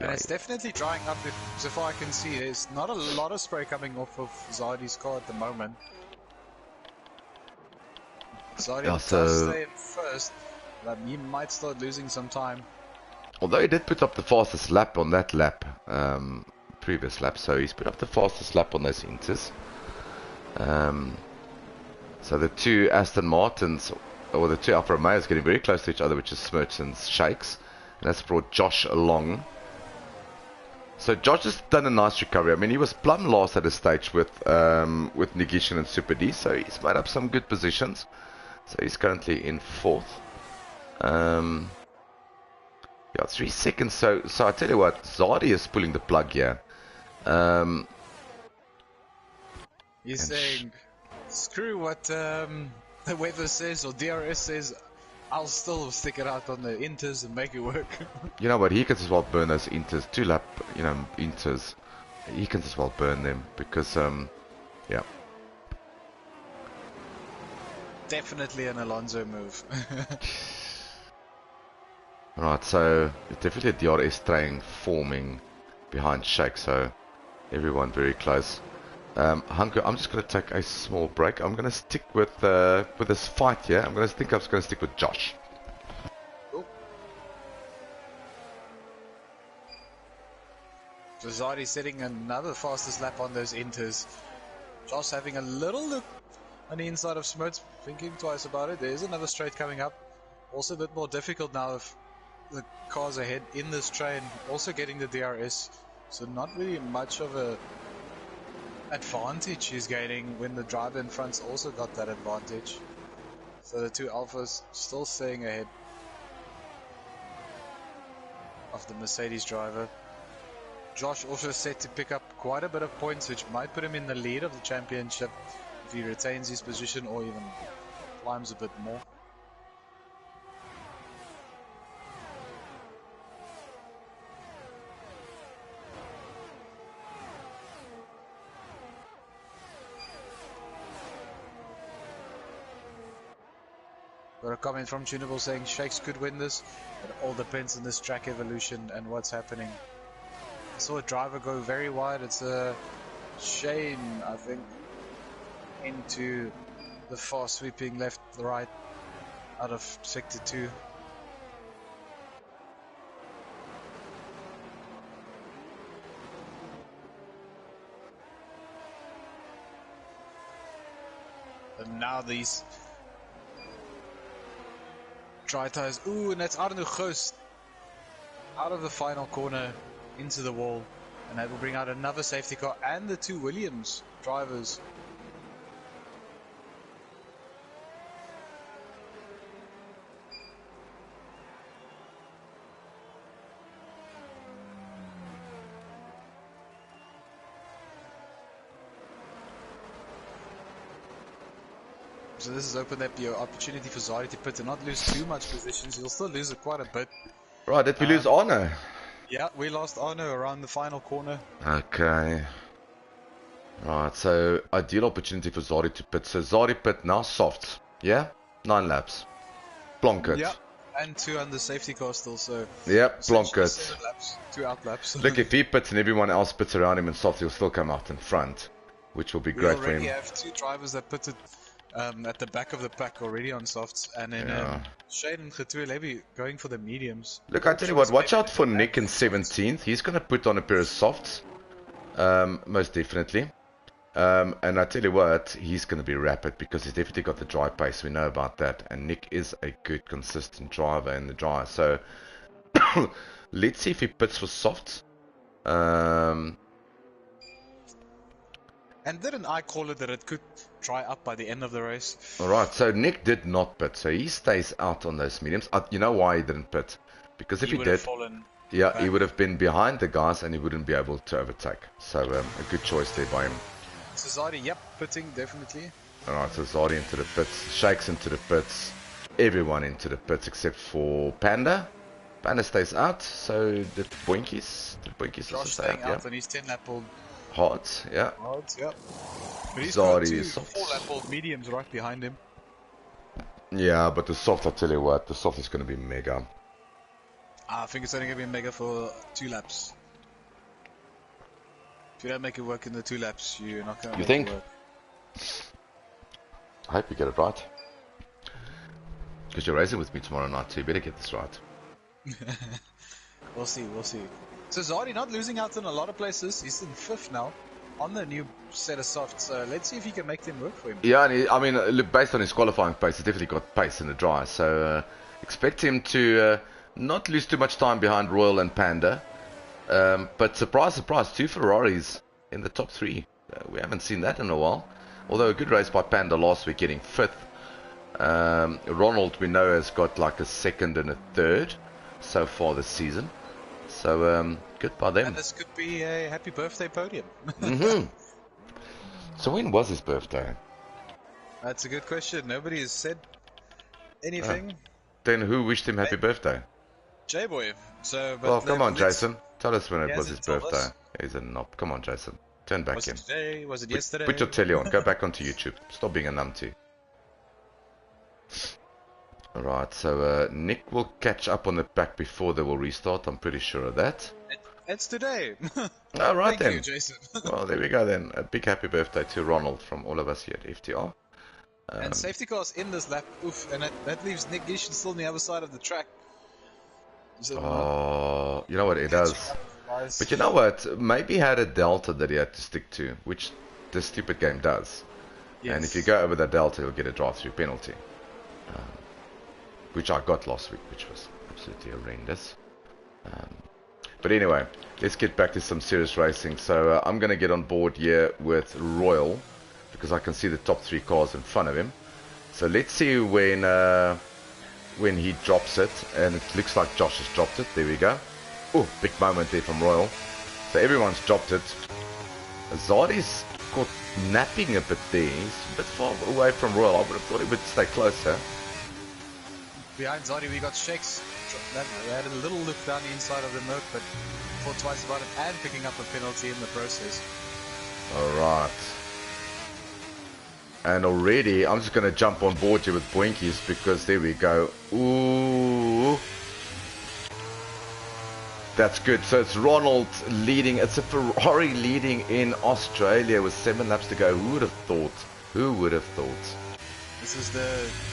And it's definitely drying up, so far I can see. There's not a lot of spray coming off of Zardi's car at the moment. Zardi does stay in first, but he might start losing some time. Although he did put up the fastest lap on that lap, previous lap, so he's put up the fastest lap on those inters. So the two Aston Martins, or the two Alfa Romeos, getting very close to each other, which is Smirch and Shakes. And that's brought Josh along. So Josh has done a nice recovery. I mean, he was plumb last at a stage with Negishin and Super D, so he's made up some good positions. So he's currently in fourth. Yeah, 3 seconds. So I tell you what, Zardi is pulling the plug here. He's saying, screw what the weather says or DRS says. I'll still stick it out on the inters and make it work. You know what, he can as well burn those inters, 2 lap, inters. He can as well burn them because, yeah. Definitely an Alonso move. Right, so definitely a DRS train forming behind Shake, so everyone very close. Hunker, I'm just going to take a small break. I'm going to stick with this fight here. I'm just going to stick with Josh. Cool. So Zardi setting another fastest lap on those inters. Josh having a little look on the inside of Smirts, thinking twice about it. There's another straight coming up. Also a bit more difficult now if the cars ahead in this train. Also getting the DRS. So not really much of a advantage he's gaining when the driver in front's also got that advantage. So the two Alphas still staying ahead of the Mercedes driver. Josh also set to pick up quite a bit of points, which might put him in the lead of the championship if he retains his position or even climbs a bit more. Got a comment from Tunable saying Shakes could win this. It all depends on this track evolution and what's happening. I saw a driver go very wide. It's a Shane, I think, into the far sweeping left, right out of sector 2. And now these dry tires. Ooh, and that's Arno Ghost out of the final corner into the wall, and that will bring out another safety car and the two Williams drivers. So this has opened up your opportunity for Zardi to pit and not lose too much positions. He'll still lose it quite a bit. Right, did we lose Arno? Yeah, we lost Arno around the final corner. Okay. Right, so ideal opportunity for Zardi to pit. So Zardi pit now soft. Yeah? 9 laps. Plonk it. Yeah, and 2 under safety car still, so... Yep, plonk it. 7 laps, 2 out laps. Look, if he pits and everyone else pits around him in soft, he'll still come out in front, which will be great for him. We already have 2 drivers that pitted at the back of the pack already on softs, and then Yeah. Shane and Levi going for the mediums. Look, I tell you what, watch out for Nick in 17th. He's going to put on a pair of softs, most definitely. And I tell you what, he's going to be rapid because he's definitely got the dry pace. We know about that. And Nick is a good, consistent driver in the dry. So let's see if he pits for softs. And didn't I call it that it could dry up by the end of the race? Alright, so Nick did not pit. So he stays out on those mediums. You know why he didn't pit? Because if he did, yeah, back. He would have been behind the guys and he wouldn't be able to overtake. So a good choice there by him. So Zadi, yep, pitting, definitely. Alright, so Zadi into the pits, Shakes into the pits, everyone into the pits except for Panda. Panda stays out, so the Boinkies also stay out, yeah. And he's 10-lap old. Hards, yeah. Hards, yeah. But he's Zadi got 4-lap old mediums right behind him. Yeah, but the soft, I tell you what, the soft is going to be mega. I think it's only going to be mega for 2 laps. If you don't make it work in the 2 laps, you're not going to make it work. I hope you get it right. Because you're racing with me tomorrow night, so you better get this right. We'll see, we'll see. So Zadi not losing out in a lot of places. He's in 5th now on the new set of softs. So let's see if he can make them work for him. Yeah, and I mean, look, based on his qualifying pace, he's definitely got pace in the dry. So expect him to not lose too much time behind Royal and Panda. But surprise, surprise, 2 Ferraris in the top 3. We haven't seen that in a while. Although a good race by Panda last week, getting 5th. Ronald, we know, has got like a 2nd and a 3rd so far this season. So good by them. And this could be a happy birthday podium. So when was his birthday? That's a good question. Nobody has said anything. Then who wished him happy birthday? J-Boy. So, well, come on, Jason. Tell us when it was his birthday. He's a knob. Come on, Jason. Turn back in. Was it today? Was it yesterday? Put your telly on. Go back onto YouTube. Stop being a numpty. Alright, so Nick will catch up on the pack before they will restart. I'm pretty sure of that. It's today. Alright then. Thank you, Jason. Well, there we go then. A big happy birthday to Ronald from all of us here at FTR. And safety cars in this lap. Oof, and that leaves Nick Gish still on the other side of the track. So, you know what it does. But you know what? Maybe he had a delta that he had to stick to, which this stupid game does. Yes. And if you go over that delta, you'll get a drive-through penalty. Which I got last week, which was absolutely horrendous. But anyway, let's get back to some serious racing. So I'm going to get on board here with Royal, because I can see the top 3 cars in front of him. So let's see when he drops it, and it looks like Josh has dropped it. There we go. Oh, big moment there from Royal. So everyone's dropped it. Zadi's caught napping a bit there. He's a bit far away from Royal. I would have thought he would stay closer. Behind Zadi we got Shakes. He had a little look down the inside of the Merc, but thought twice about it and picking up a penalty in the process. Alright. And already, I'm just going to jump on board here with Boinkies because there we go. Ooh. That's good. So it's Ronald leading. It's a Ferrari leading in Australia with 7 laps to go. Who would have thought? Who would have thought? This is the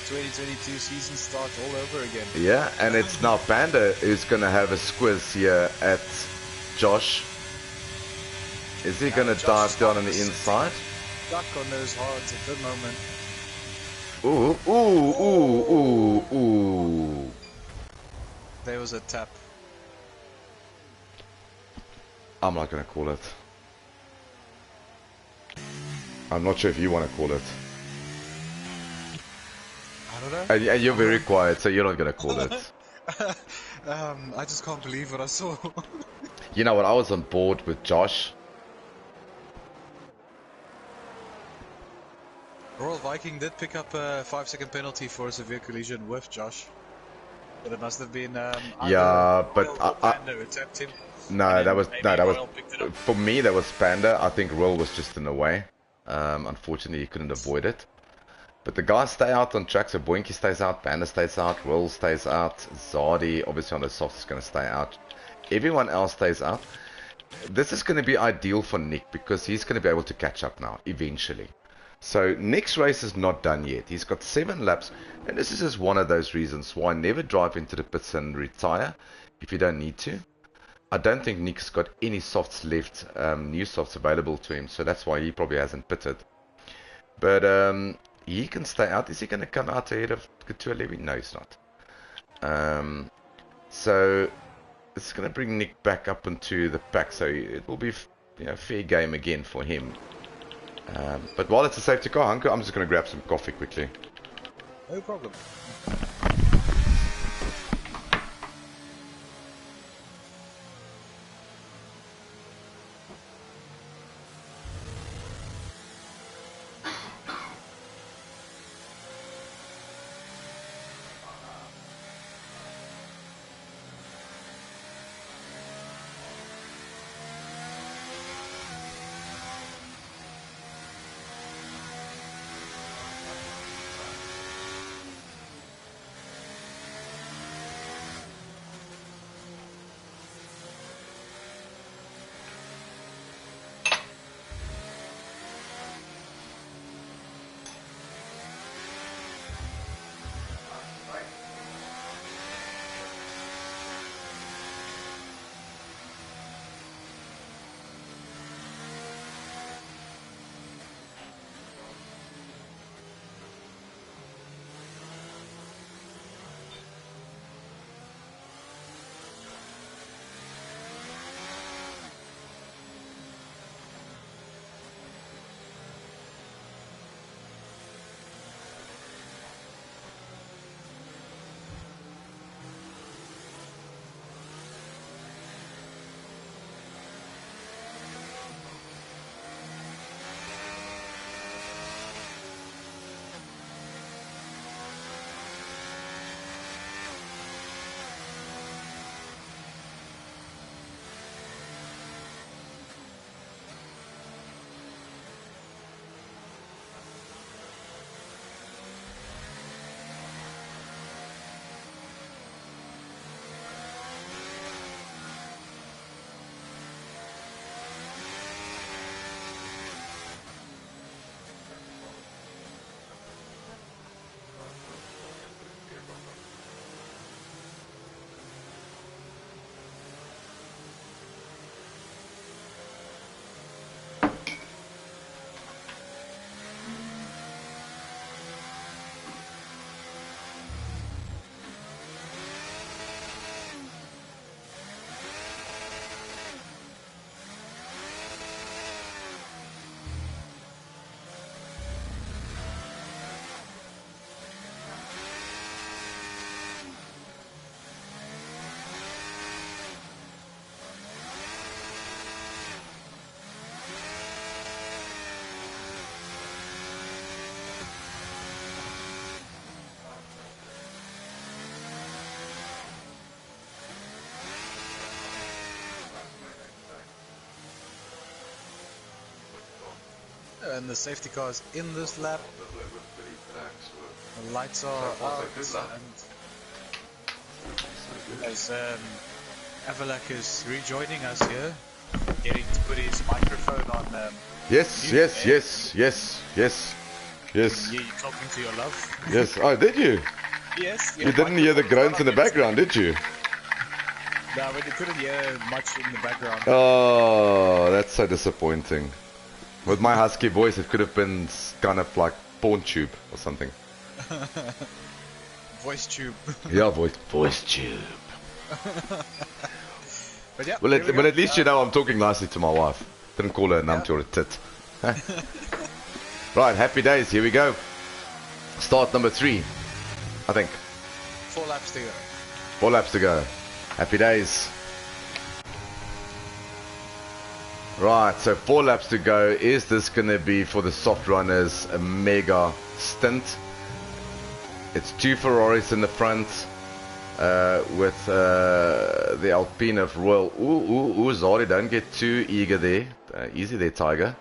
2022 season start all over again. Yeah, and it's now Panda who's going to have a squiz here at Josh. Is he going to dive down on the inside? Stuck on those hards at the moment. Ooh, ooh, ooh, ooh, ooh. There was a tap. I'm not going to call it. I'm not sure if you want to call it. I don't know. And you're very quiet, so you're not going to call it. I just can't believe what I saw. You know what? I was on board with Josh. Royal Viking did pick up a 5-second penalty for a severe collision with Josh. But it must have been yeah, but Panda who tapped him. No, that was for me. That was Panda. I think Royal was just in the way. Unfortunately, he couldn't avoid it. But the guys stay out on track. So Boinky stays out, Panda stays out, Royal stays out, Zadi obviously on the soft is going to stay out. Everyone else stays out. This is going to be ideal for Nick because he's going to be able to catch up now eventually. So Nick's race is not done yet. He's got 7 laps, and this is just one of those reasons why never drive into the pits and retire if you don't need to. I don't think Nick's got any softs left, new softs available to him, so that's why he probably hasn't pitted. But he can stay out. Is he going to come out ahead of Couture Levy? No, he's not. So it's going to bring Nick back up into the pack, so it will be fair game again for him. But while it's a safety car, I'm just going to grab some coffee quickly. No problem. And the safety car is in this lap. The lights are out, and as Avalak is rejoining us here, getting to put his microphone on. Yes. Yeah, you talking to your love? Yes. Oh, did you? Yes. You didn't hear the groans in the background, did you? No, but you couldn't hear much in the background. Oh, that's so disappointing. With my husky voice, it could have been kind of like porn tube or something. Voice tube. Yeah, voice tube. But yeah, Well, at least you know I'm talking nicely to my wife. Didn't call her a numpty or a tit. Right, happy days. Here we go. Start number 3, I think. 4 laps to go. 4 laps to go. Happy days. Right, so 4 laps to go. Is this going to be for the soft runners a mega stint? It's 2 Ferraris in the front with the Alpine of Royal. Ooh, Zari, don't get too eager there. Easy there, Tiger.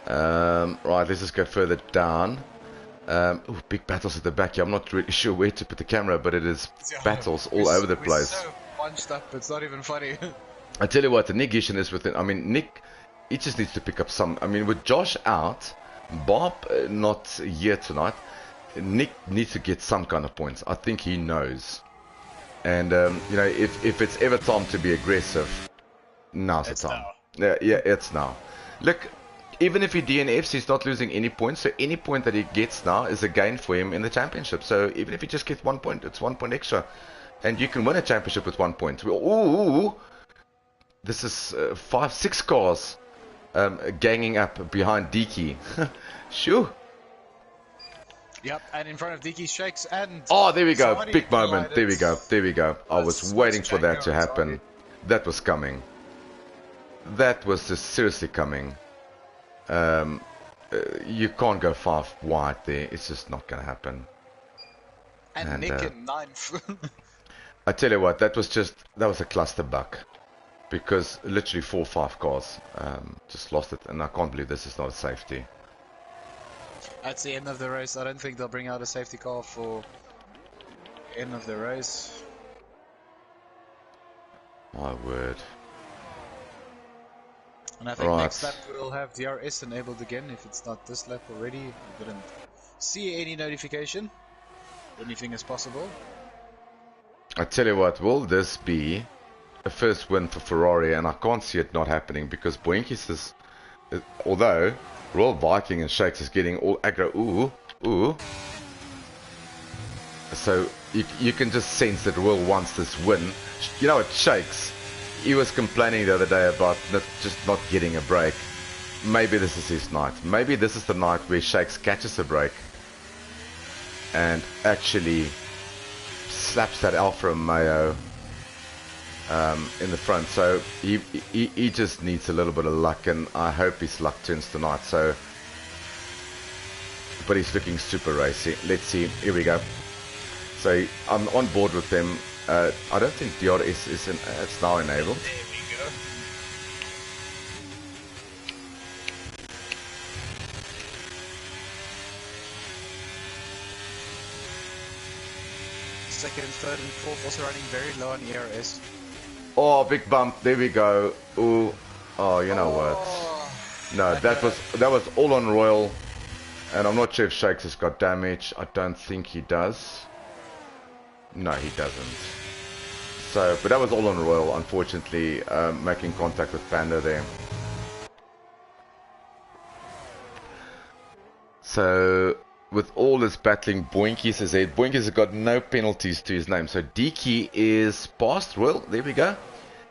Right, let's just go further down. Ooh, big battles at the back here. I'm not really sure where to put the camera, but it is battles all over the place. We're so bunched up, it's not even funny. I tell you what, the Nick issue is with it. I mean, Nick, he just needs to pick up some. I mean, with Josh out, Bob, not here tonight. Nick needs to get some kind of points. I think he knows. And, you know, if it's ever time to be aggressive, now's the time. Now. Yeah, it's now. Look, even if he DNFs, he's not losing any points. So any point that he gets now is a gain for him in the championship. So even if he just gets 1 point, it's 1 point extra. And you can win a championship with 1 point. Ooh, this is 5-6 cars ganging up behind Deke. Shoo. Yep, and in front of Deke, Shakes and... Oh, there we go. Zadi Big moment. collided. There we go. I was waiting for that to happen. That was coming. That was just seriously coming. You can't go 5 wide there. It's just not going to happen. And Nick in 9th. I tell you what, that was a cluster buck. Because literally 4 or 5 cars just lost it. And I can't believe this is not a safety. That's the end of the race. I don't think they'll bring out a safety car for end of the race. My word. And I think next lap we'll have DRS enabled again if it's not this lap already. I didn't see any notification. Anything is possible. I tell you what, will this be a first win for Ferrari? And I can't see it not happening because Boinkies is, although Royal Viking and Shakes is getting all aggro. Ooh. So you can just sense that Royal wants this win. You know what, Shakes, he was complaining the other day about just not getting a break. Maybe this is his night. Maybe this is the night where Shakes catches a break and actually slaps that Alfa Romeo in the front. So he just needs a little bit of luck, and I hope his luck turns tonight. So, but he's looking super racy. Let's see. Here we go. So I'm on board with them. I don't think DRS is it's now enabled. There we go. Second, third, and fourth also running very low on ERS. Oh, big bump. There we go. Ooh. Oh, you know what? No, that was all on Royal, and I'm not sure if Shakes has got damage. I don't think he does. No, he doesn't. So, but that was all on Royal, unfortunately, making contact with Panda there. So, with all this battling, Boinkies has said, Boinkies has got no penalties to his name. So, Deke is past Royal. There we go.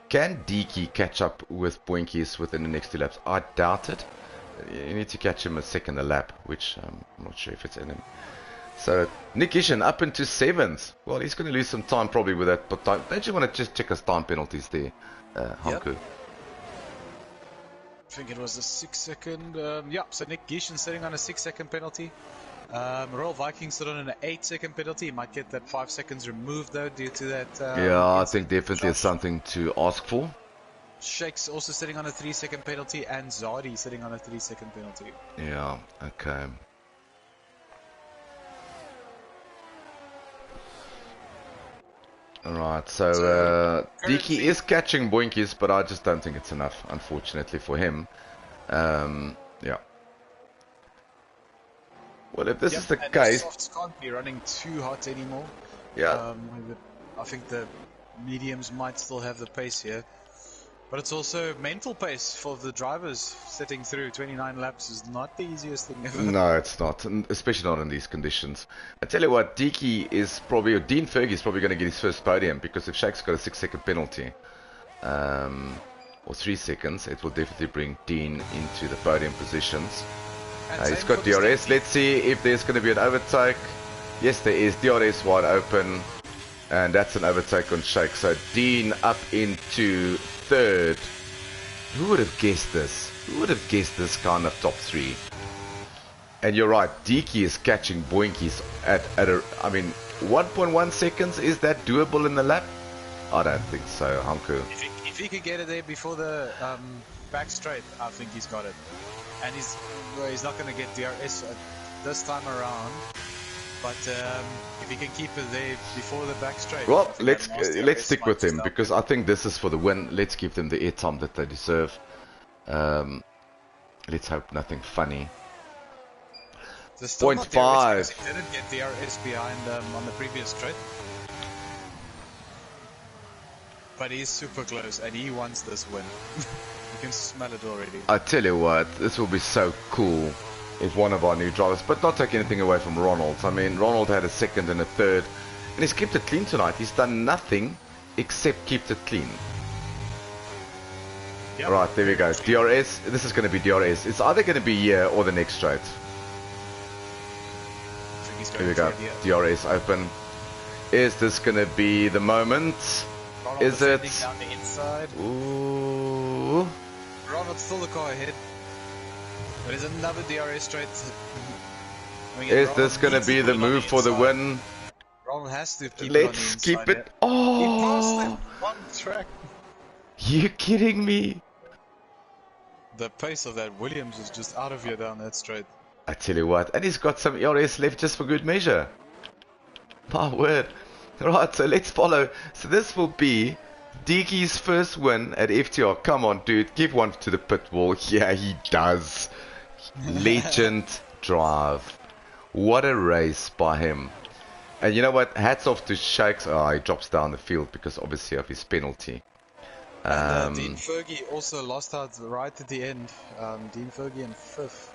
Can Deke catch up with Boinkies within the next 2 laps? I doubt it. You need to catch him a second a lap, which I'm not sure if it's in him. So, Nick Ishin up into 7th. Well, he's going to lose some time probably with that. But don't you want to just check his time penalties there, Hanku? Yep. I think it was a 6-second. So Nick Gishin sitting on a 6-second penalty. Royal Vikings stood on an 8-second penalty. He might get that 5 seconds removed though due to that. Yeah, I think definitely it's something to ask for. Shakes also sitting on a 3-second penalty, and Zadi sitting on a 3-second penalty. Yeah, okay. Alright, so Deke is catching Boinkies, but I just don't think it's enough, unfortunately, for him. Yeah. Well, if this is the case... The softs can't be running too hot anymore. Yeah. I think the mediums might still have the pace here. But it's also mental pace for the drivers. Sitting through 29 laps is not the easiest thing ever. No, it's not, especially not in these conditions. I tell you what, Deke is probably, or Dean Fergie is probably going to get his first podium, because if Shake's got a 6-second penalty, or 3 seconds, it will definitely bring Dean into the podium positions. He's got DRS. Let's see if there's going to be an overtake. Yes, there is. DRS wide open, and that's an overtake on Shake. So Dean up into 3rd. Who would have guessed this? Who would have guessed this kind of top 3? And you're right, Deke is catching Boinkies at I mean, 1.1 seconds, is that doable in the lap? I don't think so, Hanku. If he could get it there before the back straight, I think he's got it. And he's not going to get DRS this time around. But if he can keep it there before the back straight... Well, let's stick with him, because I think this is for the win. Let's give them the airtime that they deserve. Let's hope nothing funny There's still Point not DRS because five. he didn't get DRS behind on the previous straight. But he's super close and he wants this win. You can smell it already. I tell you what, this will be so cool if one of our new drivers, but not take anything away from Ronald. I mean, Ronald had a second and a third, and he's kept it clean tonight. He's done nothing except kept it clean. Yep. Right, there we go. DRS, this is going to be DRS. It's either going to be here or the next straight. Here we go. DRS open. Is this going to be the moment? Ronald is it? Down the inside. Ooh. Ronald's still the car ahead. There's another DRS straight. Is this going to be the move for the win? Ronald has to keep Let's it on the inside. keep it. Oh! He passed him one track. You kidding me? The pace of that Williams is just out of here down that straight. I tell you what, and he's got some ERS left just for good measure. My word. Right, so let's follow. So this will be Diki's first win at FTR. Come on, dude, give one to the pit wall. Yeah, he does. Legend drive. What a race by him. And you know what? Hats off to Shakes. Oh, he drops down the field because obviously of his penalty. And Dean Fergie also lost out right at the end. Dean Fergie in 5th.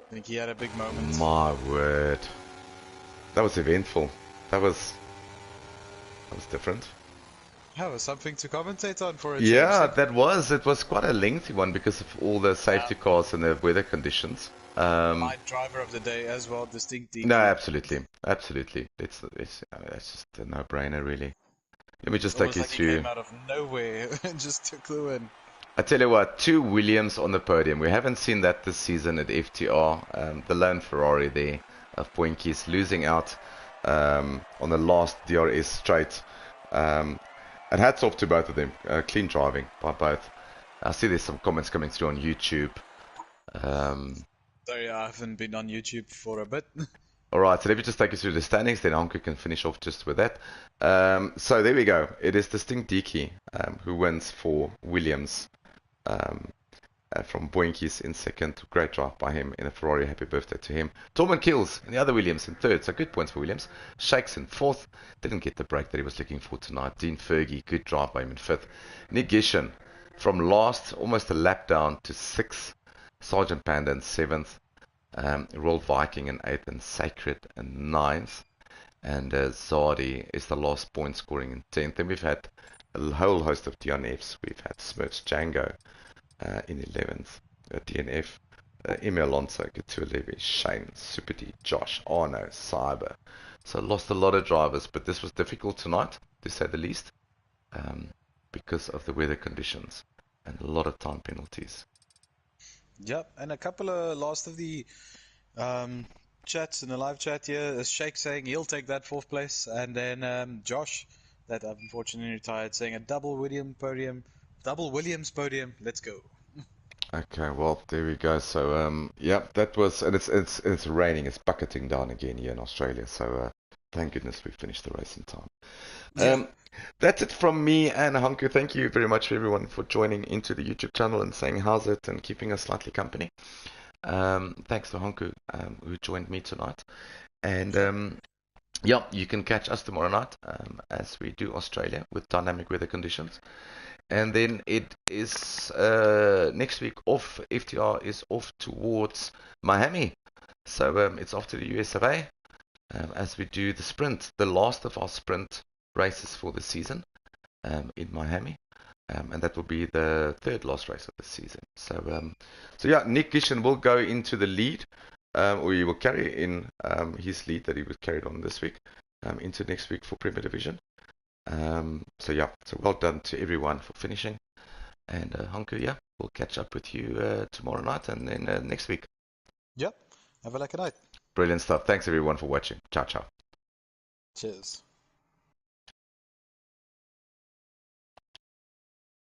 I think he had a big moment. My word. That was eventful. That was different. That was something to commentate on for a Yeah, change. that was. It was quite a lengthy one because of all the safety cars and the weather conditions. My driver of the day as well, distinct. No, absolutely. Absolutely. It's just a no-brainer, really. Let me just take you through. He came out of nowhere and just took the win. I tell you what, 2 Williams on the podium. We haven't seen that this season at FTR. The lone Ferrari there of Poinkies losing out on the last DRS straight. And hats off to both of them. Clean driving by both. I see there's some comments coming through on YouTube. Sorry, I haven't been on YouTube for a bit. Alright, so let me just take you through the standings, then Anku can finish off just with that. So there we go. It is Distinct Diki who wins for Williams from Boinkies in second. Great drive by him in a Ferrari. Happy birthday to him. Torben Kills in the other Williams in third, so good points for Williams. Shakes in fourth. Didn't get the break that he was looking for tonight. Dean Fergie, good drive by him in fifth. Nick Gishen from last, almost a lap down to sixth. Sergeant Panda in seventh. Royal Viking in 8th and Sacred in 9th. And Zardi is the last point scoring in 10th. Then we've had a whole host of DNFs. We've had Smurfs Django in 11th. DNF. Emil Alonso, get to 11. Shane, Super D, Josh, Arno, Cyber. So lost a lot of drivers, but this was difficult tonight, to say the least, because of the weather conditions and a lot of time penalties. Yep, and a couple of last of the chats in the live chat here. Shake saying he'll take that 4th place, and then Josh, that unfortunately retired, saying a double Williams podium. Let's go. Okay, well there we go. So yeah, that was, and it's raining. It's bucketing down again here in Australia. So thank goodness we finished the race in time. Yeah. That's it from me and Hanku. Thank you very much everyone for joining into the YouTube channel and saying how's it and keeping us slightly company. Thanks to Hanku who joined me tonight. And yeah, you can catch us tomorrow night as we do Australia with dynamic weather conditions. And then it is next week off. FTR is off towards Miami. So it's off to the US of A as we do the sprint, the last of our sprint races for the season in Miami, and that will be the 3rd last race of the season. So yeah, Nick Gishen will go into the lead, or he will carry in his lead that he was carried on this week into next week for Premier Division. So yeah, so well done to everyone for finishing, and Hanku, yeah, we'll catch up with you tomorrow night and then next week. Yep, have a lucky night. Brilliant stuff. Thanks everyone for watching. Ciao ciao. Cheers.